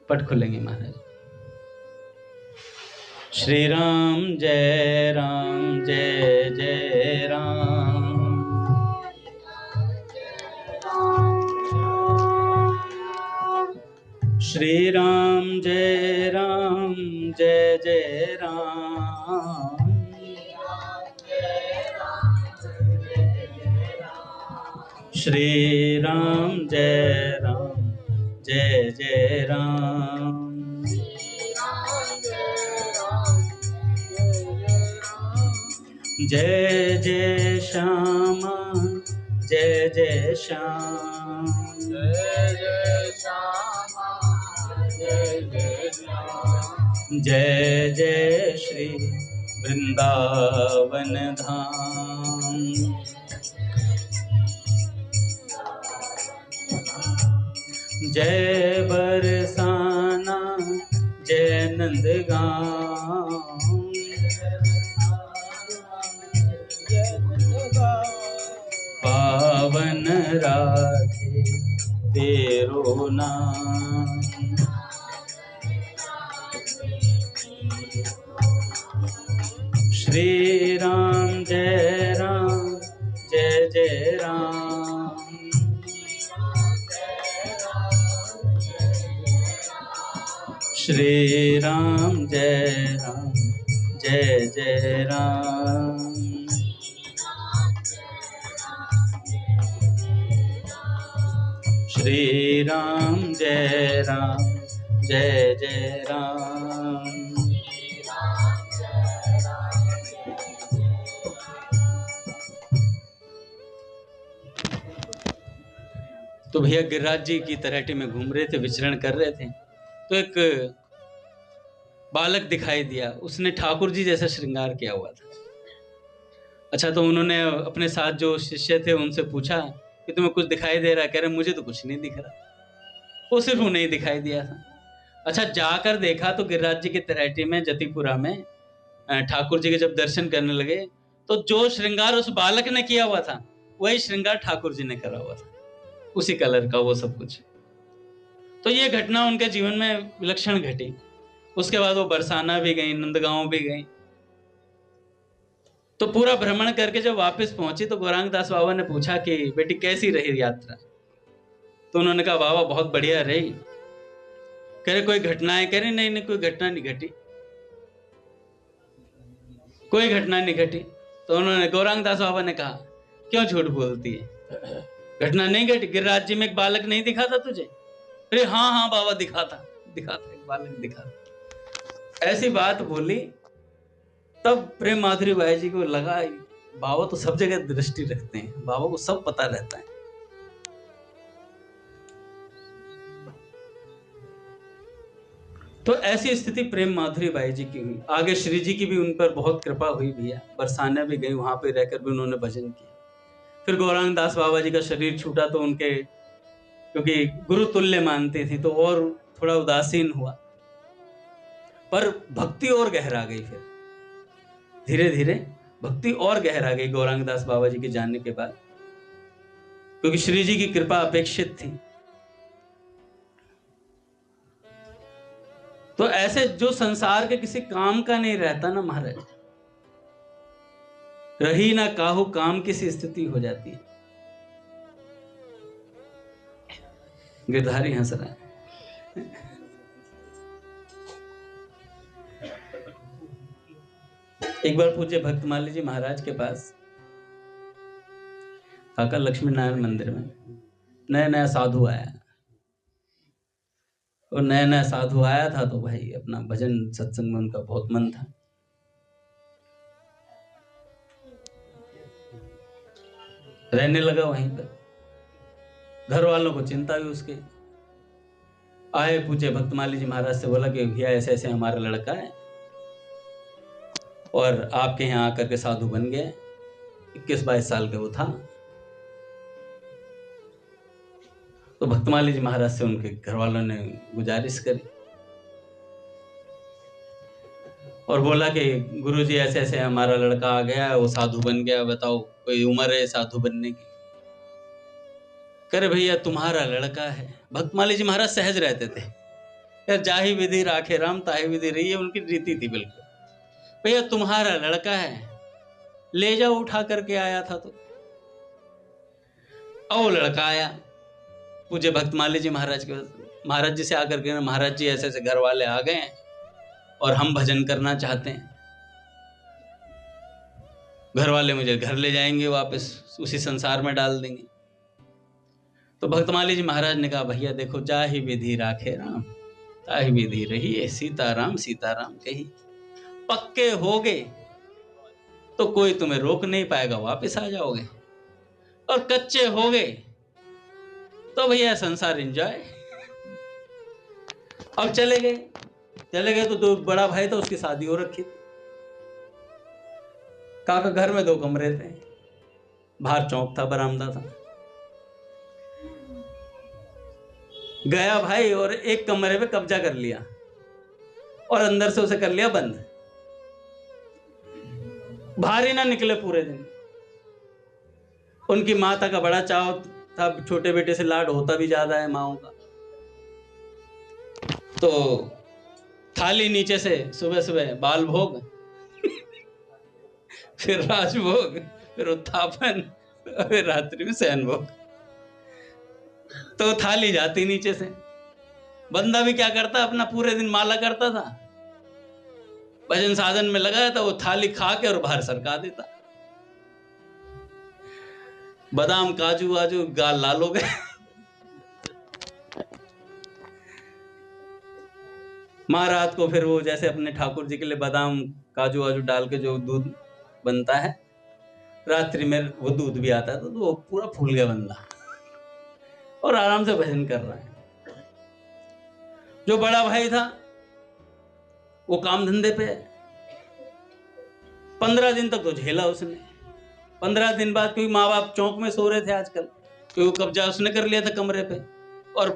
पट खुलेंगे महाराज। श्री राम जय जय राम, श्री राम जय जय राम, श्री राम जय जय राम, जय जय श्यामा जय जय श्याम, जय जय श्यामा जय जय श्याम, जय जय श्री वृंदावन धाम, जय बरसाना जय नंदगांव, पावन राधे तेरो नाम, श्री राम जय जय राम, श्री राम जय जय राम, श्री राम जय जय राम। तो भैया गिरिराज जी की तलहटी में घूम रहे थे, विचरण कर रहे थे, तो एक बालक दिखाई दिया। उसने ठाकुर जी जैसा श्रृंगार किया हुआ था। अच्छा, तो उन्होंने अपने साथ जो शिष्य थे उनसे पूछा कि तुम्हें कुछ दिखाई दे रहा है? कह रहे मुझे तो कुछ नहीं दिख रहा। वो सिर्फ उन्हें ही दिखाई दिया था। अच्छा, जाकर देखा तो गिरिराज जी की तलहटी में जतिपुरा में ठाकुर जी के जब दर्शन करने लगे तो जो श्रृंगार उस बालक ने किया हुआ था वही श्रृंगार ठाकुर जी ने करा हुआ था, उसी कलर का वो सब कुछ। तो ये घटना उनके जीवन में विलक्षण घटी। उसके बाद वो बरसाना भी गई, नंदगांव भी गई। तो पूरा भ्रमण करके जब वापस पहुंची तो गौरांग दास बाबा ने पूछा कि बेटी कैसी रही यात्रा? तो उन्होंने कहा बाबा बहुत बढ़िया रही। कह रहे कोई घटना है? कह रहे नहीं कोई घटना नहीं घटी, कोई घटना नहीं घटी। तो उन्होंने गौरांग दास बाबा ने कहा क्यों झूठ बोलती है, घटना नहीं घटी? गिरिराज जी में एक बालक नहीं दिखा था तुझे? अरे हाँ बाबा दिखा था एक बालक दिखा था। ऐसी बात बोली तब प्रेम माधुरी बाई जी को लगा बाबा तो सब जगह दृष्टि रखते हैं, बाबा को सब पता रहता है। तो ऐसी स्थिति प्रेम माधुरी बाई जी की हुई। आगे श्री जी की भी उन पर बहुत कृपा हुई भैया, बरसाने भी गई, वहां पे रहकर भी उन्होंने भजन किया। फिर गौरांग दास बाबा जी का शरीर छूटा तो उनके, क्योंकि गुरु तुल्य मानते थे, तो और थोड़ा उदासीन हुआ, पर भक्ति और गहरा गई। फिर धीरे धीरे भक्ति और गहरा गई गौरांग दास बाबा जी के जानने के बाद, क्योंकि श्री जी की कृपा अपेक्षित थी। तो ऐसे जो संसार के किसी काम का नहीं रहता ना महाराज, रही ना काहू काम की सी स्थिति हो जाती है। गिरधारी हंस रहा है। एक बार पूज्य भक्तमाली जी महाराज के पास काका लक्ष्मी नारायण मंदिर में नया नया साधु आया, और नया नया साधु आया था तो भाई अपना भजन सत्संग में उनका बहुत मन था। रहने लगा वहीं पर, घर वालों को चिंता भी उसके। आए पूछे भक्तमाली जी महाराज से, बोला कि भैया ऐसे ऐसे हमारा लड़का है और आपके यहाँ आकर के साधु बन गए, 21-22 साल का वो था। तो भक्तमाली जी महाराज से उनके घर वालों ने गुजारिश करी और बोला कि गुरुजी ऐसे ऐसे हमारा लड़का आ गया, वो साधु बन गया, बताओ कोई उम्र है साधु बनने की? करे भैया तुम्हारा लड़का है। भक्तमाली जी महाराज सहज रहते थे, यार जाहि विधि राखे राम ताहि विधि रही, उनकी रीति थी बिल्कुल। भैया तुम्हारा लड़का है, ले जाओ उठा करके आया था तो। वो लड़का आया पूज्य भक्तमाली जी महाराज के, महाराज जी से आकर के, महाराज जी ऐसे ऐसे घर वाले आ गए हैं और हम भजन करना चाहते हैं, घर वाले मुझे घर ले जाएंगे, वापस उसी संसार में डाल देंगे। तो भक्तमाली जी महाराज ने कहा भैया देखो, जाहि विधि राखे राम ताहि विधि रही, सीताराम सीताराम कही। पक्के हो गए तो कोई तुम्हें रोक नहीं पाएगा, वापस आ जाओगे, और कच्चे हो गए तो भैया संसार एंजॉय। अब चले गए तो दो बड़ा भाई था, उसकी शादी हो रखी थी। काका घर में 2 कमरे थे, बाहर चौक था, बरामदा था। गया भाई और एक कमरे पे कब्जा कर लिया और अंदर से उसे कर लिया बंद। बाहर ही ना निकले पूरे दिन। उनकी माता का बड़ा चाव था, छोटे बेटे से लाड होता भी ज्यादा है माओ का। तो थाली नीचे से सुबह सुबह बाल भोग, फिर राजभोग, फिर उत्थापन, फिर रात्रि में शयन भोग। तो थाली जाती नीचे से। बंदा भी क्या करता, अपना पूरे दिन माला करता था, भजन साधन में लगाया था, वो थाली खा के और बाहर सरका देता। बादाम काजू वाजू गाल लाल हो गए। महाराज को फिर वो जैसे अपने ठाकुर जी के लिए बादाम काजू वाजू डाल के जो दूध बनता है, रात्रि में वो दूध भी आता है, तो वो पूरा फूल गया बंदा और आराम से भजन कर रहा है। जो बड़ा भाई था वो काम धंधे पे, 15 दिन तक तो झेला उसने। 15 दिन बाद, क्योंकि माँ बाप चौक में सो रहे थे आजकल, क्योंकि कब्जा उसने कर लिया था कमरे पे, और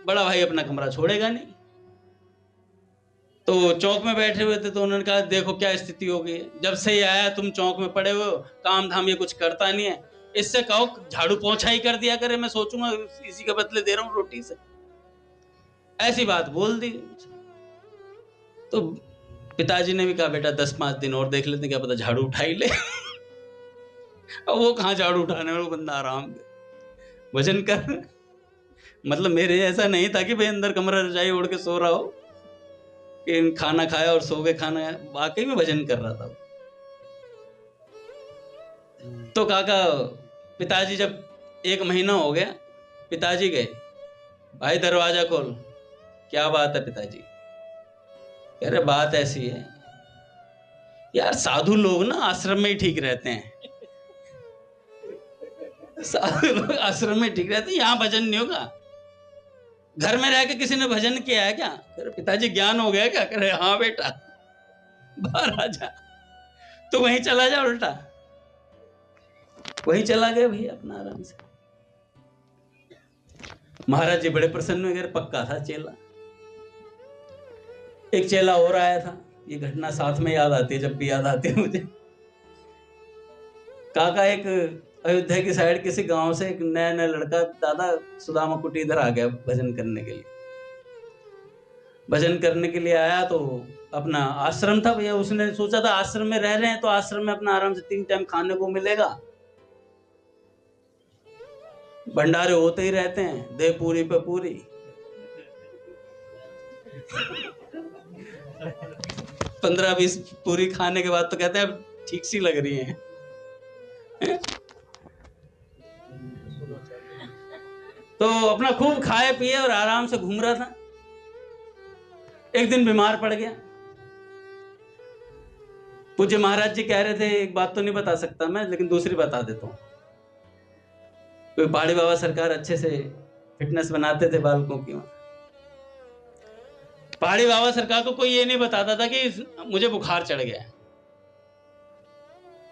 बड़ा भाई अपना कमरा छोड़ेगा नहीं, तो चौक में बैठे हुए थे। तो उन्होंने कहा देखो क्या स्थिति हो गई है, जब से ही आया तुम चौक में पड़े हुए हो, काम धाम ये कुछ करता नहीं है, इससे कहो झाड़ू पोंछा ही कर दिया करे, मैं सोचूंगा इसी के बदले दे रहा हूँ रोटी से। ऐसी बात बोल दी। तो पिताजी ने भी कहा बेटा 10-5 दिन और देख लेते, क्या पता झाड़ू उठा ही ले। अब वो कहाँ झाड़ू उठाने वाला बंदा, आराम भजन कर। मतलब मेरे ऐसा नहीं था कि भाई अंदर कमरा रजाई ओढ़ के सो रहा हो, कि खाना खाया और सो गए, खाना वाकई में भजन कर रहा था। तो काका पिताजी जब 1 महीना हो गया, पिताजी गए, भाई दरवाजा खोल। क्या बात है पिताजी? कह रहे बात ऐसी है यार, साधु लोग ना आश्रम में ही ठीक रहते हैं, साधु लोग आश्रम में ठीक रहते हैं, यहाँ भजन नहीं होगा। घर में रह के किसी ने भजन किया है क्या? कह रहे पिताजी ज्ञान हो गया क्या? कह रहे हाँ बेटा, बाहर आ जा, तो वहीं चला जा, उल्टा वहीं चला गया भैया अपना आराम से। महाराज जी बड़े प्रसन्न हुए, पक्का था चेला। एक चेला और आया था, ये घटना साथ में याद आती है, जब भी याद आती है मुझे। काका एक अयोध्या की साइड किसी गांव से एक नया नया लड़का, दादा सुदामा कुटी इधर आ गया भजन करने के लिए। भजन करने के लिए आया तो अपना आश्रम था भैया, उसने सोचा था आश्रम में रह रहे हैं तो आश्रम में अपना आराम से 3 टाइम खाने को मिलेगा, भंडारे होते ही रहते हैं, दे पूरी पे पूरी। 15-20 पूरी खाने के बाद तो कहते हैं अब ठीक सी लग रही है। तो अपना खूब खाए पिए और आराम से घूम रहा था। एक दिन बीमार पड़ गया। पूज्य महाराज जी कह रहे थे, एक बात तो नहीं बता सकता मैं, लेकिन दूसरी बता देता हूँ। कोई पहाड़ी बाबा सरकार अच्छे से फिटनेस बनाते थे बालकों की। पहाड़ी बाबा सरकार को कोई ये नहीं बताता था कि मुझे बुखार चढ़ गया।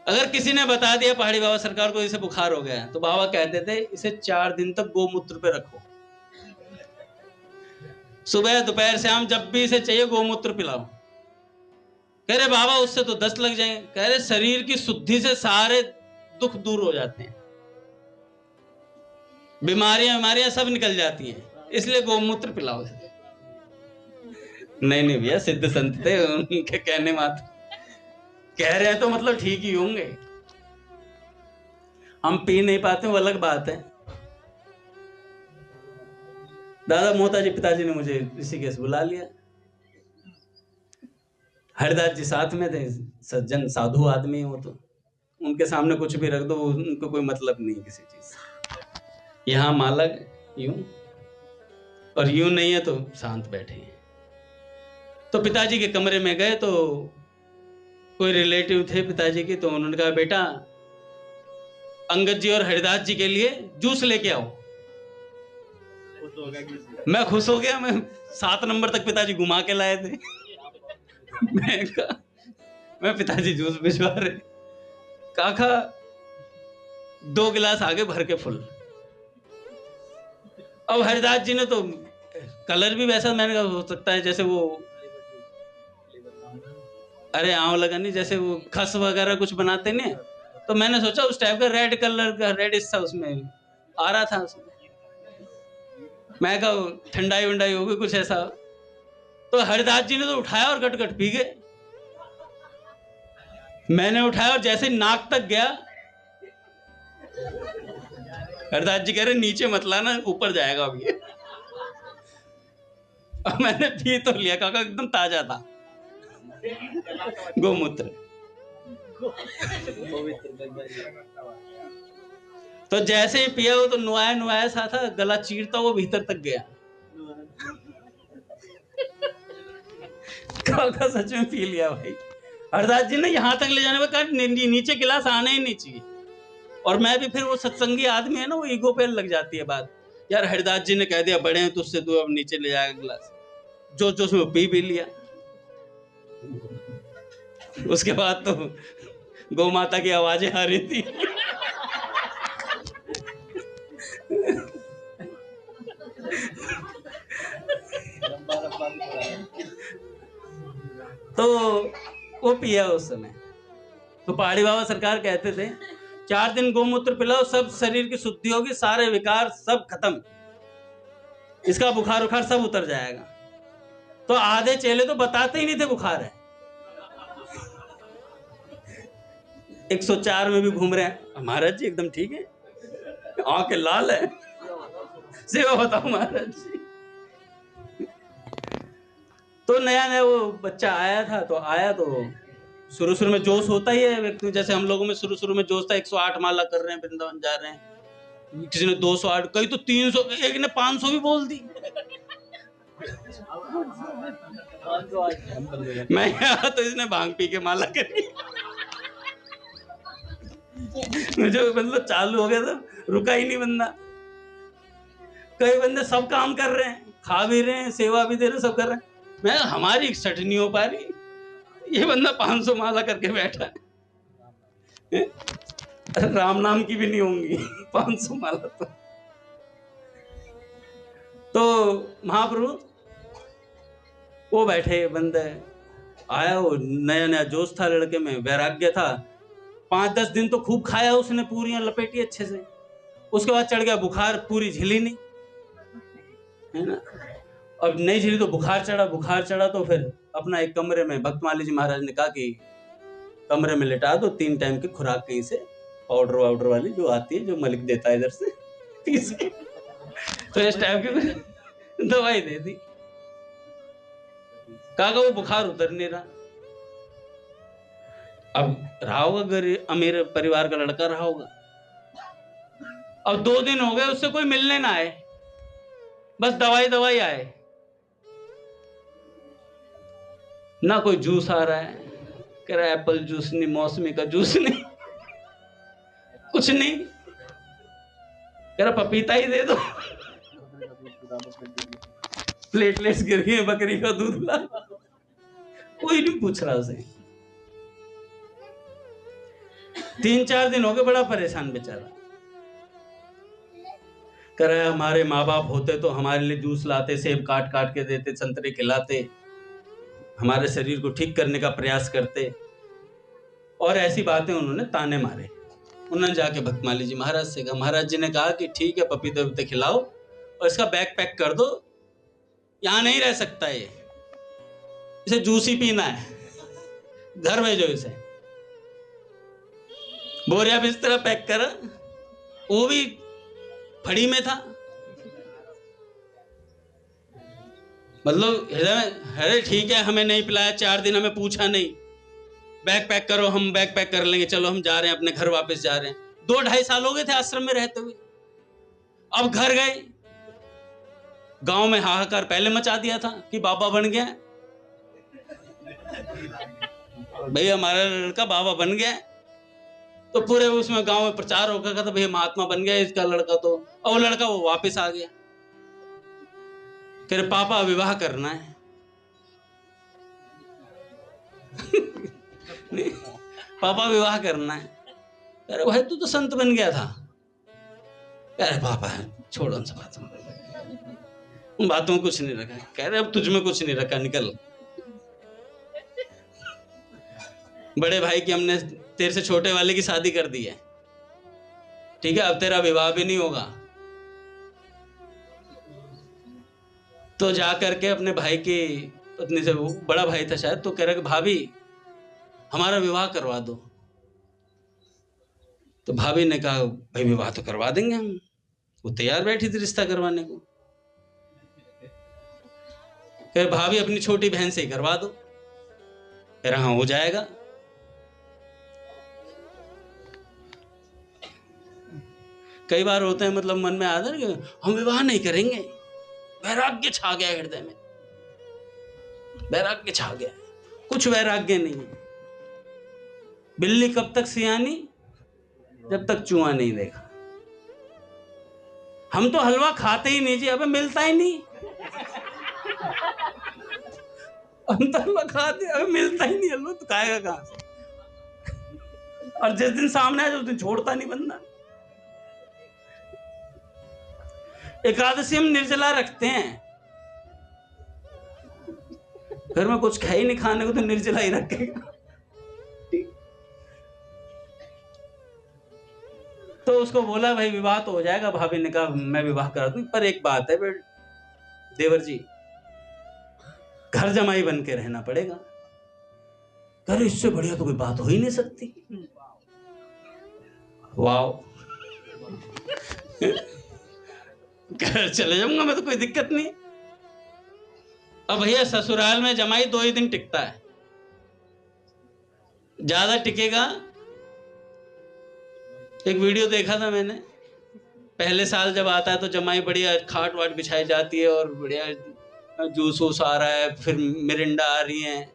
अगर किसी ने बता दिया पहाड़ी बाबा सरकार को इसे बुखार हो गया, तो बाबा कहते थे इसे 4 दिन तक गोमूत्र पे रखो, सुबह दोपहर शाम जब भी इसे चाहिए गोमूत्र पिलाओ। कह रहे बाबा उससे तो 10 लग जाएंगे। कह रहे शरीर की शुद्धि से सारे दुख दूर हो जाते हैं, बीमारियां सब निकल जाती हैं, इसलिए गोमूत्र पिलाओ। नहीं भैया, सिद्ध संत थे, उनके कहने मात्र कह रहे हैं तो मतलब ठीक ही होंगे। हम पी नहीं पाते वो अलग बात है। दादा मोहता जी पिताजी ने मुझे ऋषिकेश बुला लिया। हरिदास जी साथ में थे, सज्जन साधु आदमी हो, तो उनके सामने कुछ भी रख दो, उनको कोई मतलब नहीं किसी चीज से। यहाँ मालक यूं और यूं नहीं है तो शांत बैठे हैं। तो पिताजी के कमरे में गए तो कोई रिलेटिव थे पिताजी की, तो उन्होंने कहा बेटा अंगद जी और हरिदास जी के लिए जूस लेके आओ। मैं खुश हो गया, मैं 7 नंबर तक पिताजी घुमा के लाए थे। मैं पिताजी जूस भिजवा रहे, काका 2 गिलास आगे भर के फुल। अब हरिदास जी ने तो कलर भी वैसा, मैंने कहा हो सकता है जैसे वो, अरे आंवला का नहीं, जैसे वो खस वगैरह कुछ बनाते नहीं, तो मैंने सोचा उस टाइप का रेड कलर का, रेडिश सा उसमें आ रहा था उसमें। मैं कहा ठंडाई वंडाई होगी कुछ ऐसा। तो हरिदास जी ने तो उठाया और गट पी गए। मैंने उठाया और जैसे नाक तक गया, हरिदास जी कह रहे नीचे मत लाना, ऊपर जाएगा अभी। और मैंने पी तो लिया, काका एकदम ताजा था गोमूत्र। तो जैसे ही पिया वो तो नुआया सा था, गला चीरता वो भीतर तक गया। काका सच में पी लिया भाई। हरदास जी ने यहाँ तक ले जाने पर कहा नीचे गिलास आना ही नहीं चाहिए। और मैं भी फिर वो सत्संगी आदमी है ना, वो ईगो पे लग जाती है बात। यार हरदास जी ने कह दिया बड़े हैं तुझसे, तू अब नीचे ले जाएगा गिलास। जो जो उसमें पी लिया। उसके बाद तो गौ माता की आवाजें आ रही थी। तो वो पिया उस समय। तो पहाड़ी बाबा सरकार कहते थे 4 दिन गोमूत्र पिलाओ, सब शरीर की शुद्धि होगी, सारे विकार सब खत्म, इसका बुखार उखार सब उतर जाएगा। तो आधे चेले तो बताते ही नहीं थे बुखार है। 104 में भी घूम रहे हैं, महाराज जी एकदम ठीक है, आंखें लाल है, सेवा बताओ महाराज जी। तो नया नया वो बच्चा आया था, तो आया तो शुरू में जोश होता ही है व्यक्ति, जैसे हम लोगों में शुरू में जोश था। 108 माला कर रहे हैं, वृंदावन जा रहे हैं, किसी ने 208, कई तो 300, एक ने 500 भी बोल दी। मैं आया तो इसने भांग पी के माला करी। मुझे मतलब चालू हो गया था, रुका ही नहीं बंदा। कई बंदे सब काम कर रहे हैं, खा भी रहे हैं, सेवा भी दे रहे हैं, सब कर रहे हैं। मैं हमारी इकसठ नहीं हो पा रही, ये बंदा 500 माला करके बैठा है। राम नाम की भी नहीं होंगी 500 माला। तो महाप्रभु वो बैठे, बंदे आया, वो नया नया जोश था लड़के में, वैराग्य था। 5-10 दिन तो खूब खाया उसने, पूरियां लपेटी अच्छे से। उसके बाद चढ़ गया बुखार, पूरी झिली नहीं है ना। अब नहीं झिली तो बुखार चढ़ा तो फिर अपना एक कमरे में भक्तमाली जी महाराज ने कहा कि कमरे में लिटा दो, 3 टाइम की खुराक कहीं से पाउडर वाउडर वाली जो आती है, जो मलिक देता है इधर से, तो इस टाइप की दवाई दे दी। कहा वो बुखार उतर नहीं रहा। अब रहा होगा गरीब अमीर परिवार का लड़का रहा होगा। अब 2 दिन हो गए उससे कोई मिलने ना आए, बस दवाई आए ना। कोई जूस आ रहा है, कह रहा है एप्पल जूस नहीं, मौसमी का जूस नहीं, कुछ नहीं, कह रहा पपीता ही दे दो। प्लेटलेट्स गिर गए, बकरी का दूध ला। कोई नहीं पूछ रहा उसे। 3-4 दिन हो गए, बड़ा परेशान बेचारा। कह रहा है हमारे माँ बाप होते तो हमारे लिए जूस लाते, सेब काट काट के देते, संतरे खिलाते, हमारे शरीर को ठीक करने का प्रयास करते। और ऐसी बातें उन्होंने ताने मारे। उन्होंने जाके भक्तमाली जी महाराज से कहा। महाराज जी ने कहा कि ठीक है, पपीते वपीते खिलाओ और इसका बैग पैक कर दो, यहां नहीं रह सकता ये, इसे जूस ही पीना है, घर भेजो इसे। बोरिया बिस्तर पैक करा, वो भी फड़ी में था। मतलब हृदय में, अरे ठीक है हमें नहीं पिलाया, 4 दिन हमें पूछा नहीं, बैग पैक करो, हम बैग पैक कर लेंगे, चलो हम जा रहे हैं, अपने घर वापस जा रहे हैं। 2-2.5 साल हो गए थे आश्रम में रहते हुए। अब घर गए, गांव में हाहाकार पहले मचा दिया था कि बाबा बन गया, भाई हमारा लड़का बाबा बन गया। तो पूरे उसमें गांव में प्रचार हो गया था, भैया महात्मा बन गया इसका लड़का। तो और वो लड़का वो वापस आ गया, कह रहे पापा विवाह करना है। पापा विवाह करना है। कह रहे भाई तू तो संत बन गया था। कह रहे पापा छोड़ो उन सब बातों, उन बातों में कुछ नहीं रखा। कह रहे अब तुझ में कुछ नहीं रखा, निकल। बड़े भाई की हमने तेरे से छोटे वाले की शादी कर दी है, ठीक है, अब तेरा विवाह भी नहीं होगा। तो जा करके अपने भाई की पत्नी से, वो बड़ा भाई था शायद, तो कह रहा कि भाभी हमारा विवाह करवा दो। तो भाभी ने कहा भाई विवाह तो करवा देंगे हम, वो तैयार बैठी थी रिश्ता करवाने को। कह भाभी अपनी छोटी बहन से ही करवा दो। कह रहा हाँ हो जाएगा। कई बार होते हैं मतलब मन में आता है कि हम विवाह नहीं करेंगे, वैराग्य छा गया हृदय में, वैराग्य छा गया। कुछ वैराग्य नहीं है। बिल्ली कब तक सियानी, जब तक चूहा नहीं देखा। हम तो हलवा खाते ही नहीं जी, अबे मिलता ही नहीं। हम तो हलवा खाते, अबे मिलता ही नहीं हलवा, तो खाएगा कहां से? और जिस दिन सामने आए उस दिन छोड़ता नहीं बंदा। एकादशी हम निर्जला रखते हैं, घर में कुछ है ही नहीं खाने को तो निर्जला ही रखेगा। तो उसको बोला भाई विवाह तो हो जाएगा। भाभी ने कहा मैं विवाह करा दूं, पर एक बात है देवर जी, घर जमाई बन के रहना पड़ेगा। अरे इससे बढ़िया तो कोई बात हो ही नहीं सकती। वाओ, घर चले जाऊंगा मैं तो, कोई दिक्कत नहीं। अब भैया ससुराल में जमाई 2 ही दिन टिकता है, ज्यादा टिकेगा। एक वीडियो देखा था मैंने, पहले साल जब आता है तो जमाई बढ़िया खाट वाट बिछाई जाती है और बढ़िया जूस वूस आ रहा है, फिर मिरिंडा आ रही है,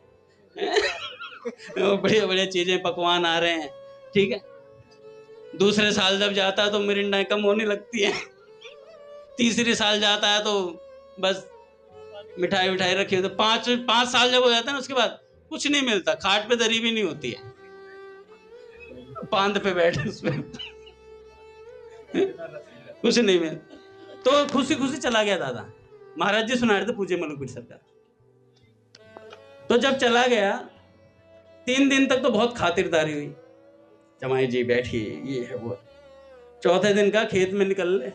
बढ़िया बढ़िया चीजें पकवान आ रहे हैं, ठीक है। दूसरे साल जब जाता है तो मिरिंडाएं कम होने लगती है। तीसरे साल जाता है तो बस मिठाई विठाई रखी होती है। 5 साल जब हो जाता है ना, उसके बाद कुछ नहीं मिलता, खाट पे दरी भी नहीं होती है, पांद पे बैठे उसमें कुछ नहीं मिलता। तो खुशी खुशी चला गया दादा। महाराज जी सुना रहे थे पूज्य मलुकपीठ सरकार। तो जब चला गया 3 दिन तक तो बहुत खातिरदारी हुई, जमाई जी बैठिए, ये है वो। चौथे दिन का खेत में निकल ले,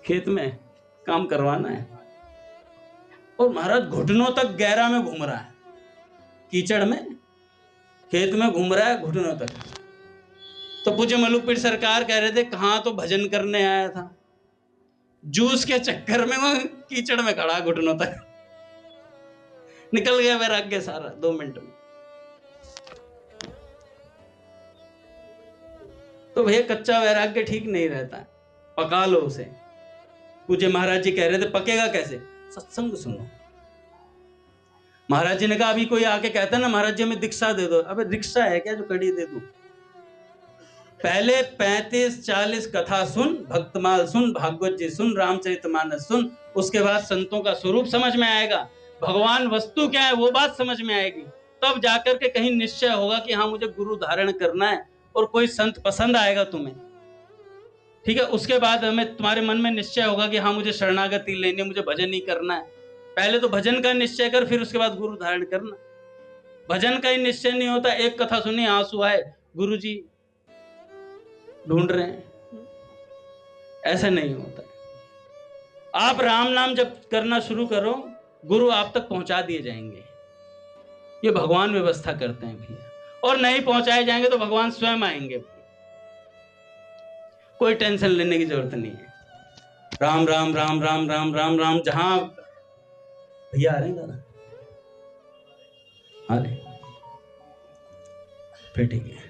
खेत में काम करवाना है। और महाराज घुटनों तक गहरा में घूम रहा है, कीचड़ में खेत में घूम रहा है घुटनों तक। तो पूज्य मलुकपीठ सरकार कह रहे थे कहाँ तो भजन करने आया था, जूस के चक्कर में वो कीचड़ में खड़ा घुटनों तक। निकल गया वैराग्य सारा 2 मिनट में। तो भैया कच्चा वैराग्य ठीक नहीं रहता, पका लो उसे। पूज्य महाराज जी कह रहे थे पकेगा कैसे, सत्संग सुनो। महाराज जी ने कहा अभी कोई आके कहता है ना महाराज जी हमें दीक्षा दे दो, अबे दीक्षा है क्या जो कड़ी दे दूं? पहले 35-40 कथा सुन, भक्तमाल सुन, भागवत जी सुन, रामचरितमानस सुन, उसके बाद संतों का स्वरूप समझ में आएगा, भगवान वस्तु क्या है वो बात समझ में आएगी। तब जाकर के कहीं निश्चय होगा कि हाँ मुझे गुरु धारण करना है और कोई संत पसंद आएगा तुम्हें, ठीक है। उसके बाद हमें तुम्हारे मन में निश्चय होगा कि हाँ मुझे शरणागति लेनी है, मुझे भजन ही करना है। पहले तो भजन का निश्चय कर, फिर उसके बाद गुरु धारण करना। भजन का ही निश्चय नहीं होता, एक कथा सुनी आंसू आए, गुरु जी ढूंढ रहे हैं, ऐसा नहीं होता। आप राम नाम जब करना शुरू करो, गुरु आप तक पहुंचा दिए जाएंगे। ये भगवान व्यवस्था करते हैं भैया, और नहीं पहुंचाए जाएंगे तो भगवान स्वयं आएंगे। कोई टेंशन लेने की जरूरत नहीं है। राम राम राम राम राम राम राम, जहां भैया आ रहे हैं दादा, आ रहे फिर ठीक है।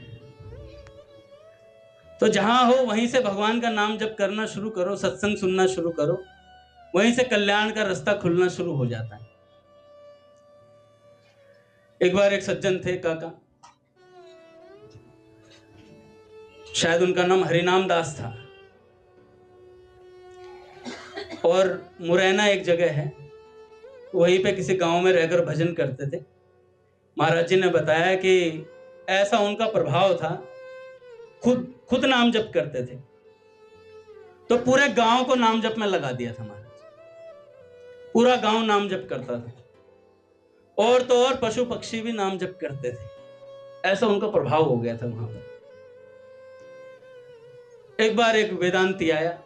तो जहां हो वहीं से भगवान का नाम जब करना शुरू करो, सत्संग सुनना शुरू करो, वहीं से कल्याण का रास्ता खुलना शुरू हो जाता है। एक बार एक सज्जन थे काका, शायद उनका नाम हरिनाम दास था, और मुरैना एक जगह है, वहीं पे किसी गांव में रहकर भजन करते थे। महाराज जी ने बताया कि ऐसा उनका प्रभाव था, खुद नाम जप करते थे, तो पूरे गांव को नाम जप में लगा दिया था महाराज। पूरा गांव नाम जप करता था, और तो और पशु पक्षी भी नाम जप करते थे, ऐसा उनका प्रभाव हो गया था वहां पर। एक बार एक वेदांती आया,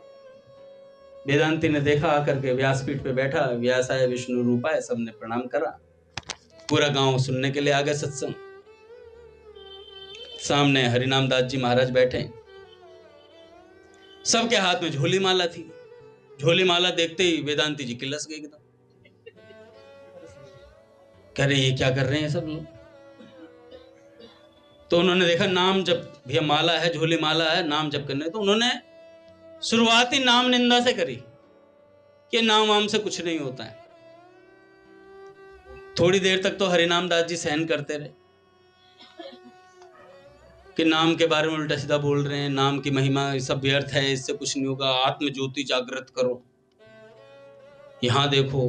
वेदांती ने देखा, आकर के व्यासपीठ पे बैठा, व्यासाय विष्णु रूपाय, सबने प्रणाम करा। पूरा गांव सुनने के लिए आ गया सत्संग। सामने हरिनाम दास जी महाराज बैठे, सबके हाथ में झोली माला थी। झोली माला देखते ही वेदांती जी किलस गए एकदम, कह रहे ये क्या कर रहे हैं सब लोग। तो उन्होंने देखा नाम जप, भैया माला है, झोली माला है, नाम जप करने। तो उन्होंने शुरुआती नाम निंदा से करी कि नाम वाम से कुछ नहीं होता है। थोड़ी देर तक तो हरिनाम दास जी सहन करते रहे कि नाम के बारे में उल्टा सीधा बोल रहे हैं, नाम की महिमा सब व्यर्थ है, इससे कुछ नहीं होगा, आत्म ज्योति जागृत करो, यहां देखो।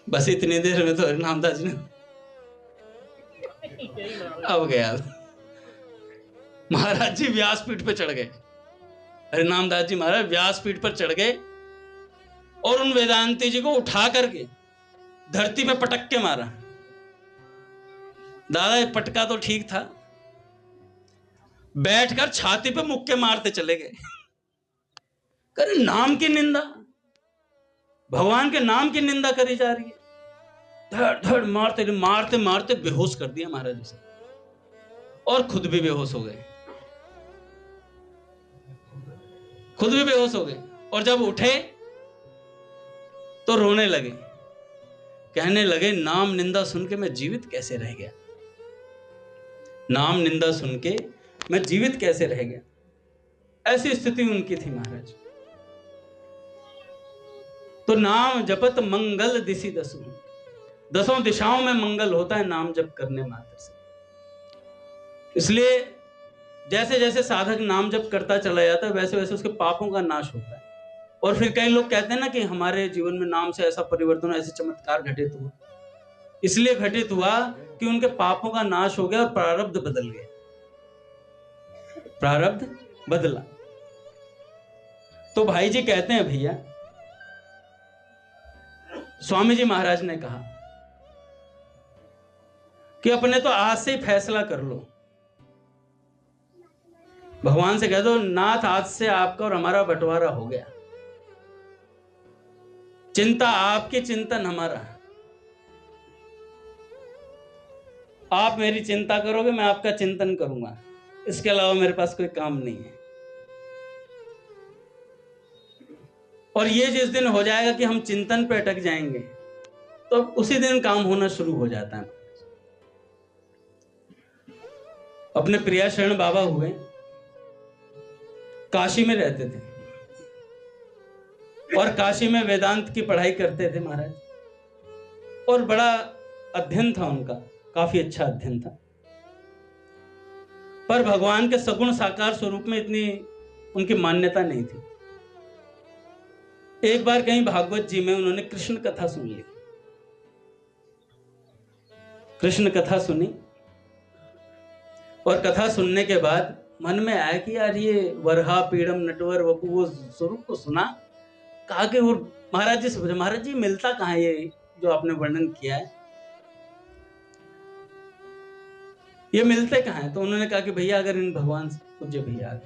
बस इतनी देर में तो हरिनाम दास जी ने अब गया। महाराज जी व्यासपीठ पे चढ़ गए, हरिनाम दास जी महाराज व्यासपीठ पर चढ़ गए और उन वेदांती जी को उठा करके धरती पे पटक के मारा। दादा पटका तो ठीक था, बैठकर छाती पे मुक्के मारते चले गए। करे नाम की निंदा, भगवान के नाम की निंदा करी जा रही है। धड़ धड़ मारते मारते मारते बेहोश कर दिया महाराज से, और खुद भी बेहोश हो गए, खुद भी बेहोश हो गए। और जब उठे तो रोने लगे, कहने लगे नाम निंदा सुन के मैं जीवित कैसे रह गया, नाम निंदा सुन के मैं जीवित कैसे रह गया। ऐसी स्थिति उनकी थी महाराज। तो नाम जपत मंगल दिशि दसों, दसों दिशाओं में मंगल होता है नाम जप करने मात्र से। इसलिए जैसे जैसे साधक नाम जप करता चला जाता है वैसे वैसे उसके पापों का नाश होता है। और फिर कई लोग कहते हैं ना कि हमारे जीवन में नाम से ऐसा परिवर्तन, ऐसे चमत्कार घटित हुआ। इसलिए घटित हुआ कि उनके पापों का नाश हो गया और प्रारब्ध बदल गया, प्रारब्ध बदला। तो भाई जी कहते हैं भैया, स्वामी जी महाराज ने कहा कि अपने तो आज से ही फैसला कर लो, भगवान से कह दो नाथ आज से आपका और हमारा बंटवारा हो गया, चिंता आपकी चिंतन हमारा, आप मेरी चिंता करोगे मैं आपका चिंतन करूंगा, इसके अलावा मेरे पास कोई काम नहीं है। और ये जिस दिन हो जाएगा कि हम चिंतन पे अटक जाएंगे तो उसी दिन काम होना शुरू हो जाता है। अपने प्रिया शरण बाबा हुए, काशी में रहते थे और काशी में वेदांत की पढ़ाई करते थे महाराज, और बड़ा अध्ययन था उनका, काफी अच्छा अध्ययन था। पर भगवान के सगुण साकार स्वरूप में इतनी उनकी मान्यता नहीं थी। एक बार कहीं भागवत जी में उन्होंने कृष्ण कथा सुन ली, कृष्ण कथा सुनी, और कथा सुनने के बाद मन में आया कि यार ये वरहा पीड़म नटवर वपु वो स्वरूप को सुना। कहा कि वो महाराज जी से पूछा, महाराज जी मिलता कहाँ है ये जो आपने वर्णन किया है, ये मिलते कहाँ है? तो उन्होंने कहा कि भैया अगर इन भगवान से पूज्य भैया,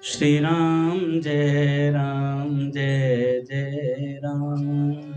श्री राम जय जय राम,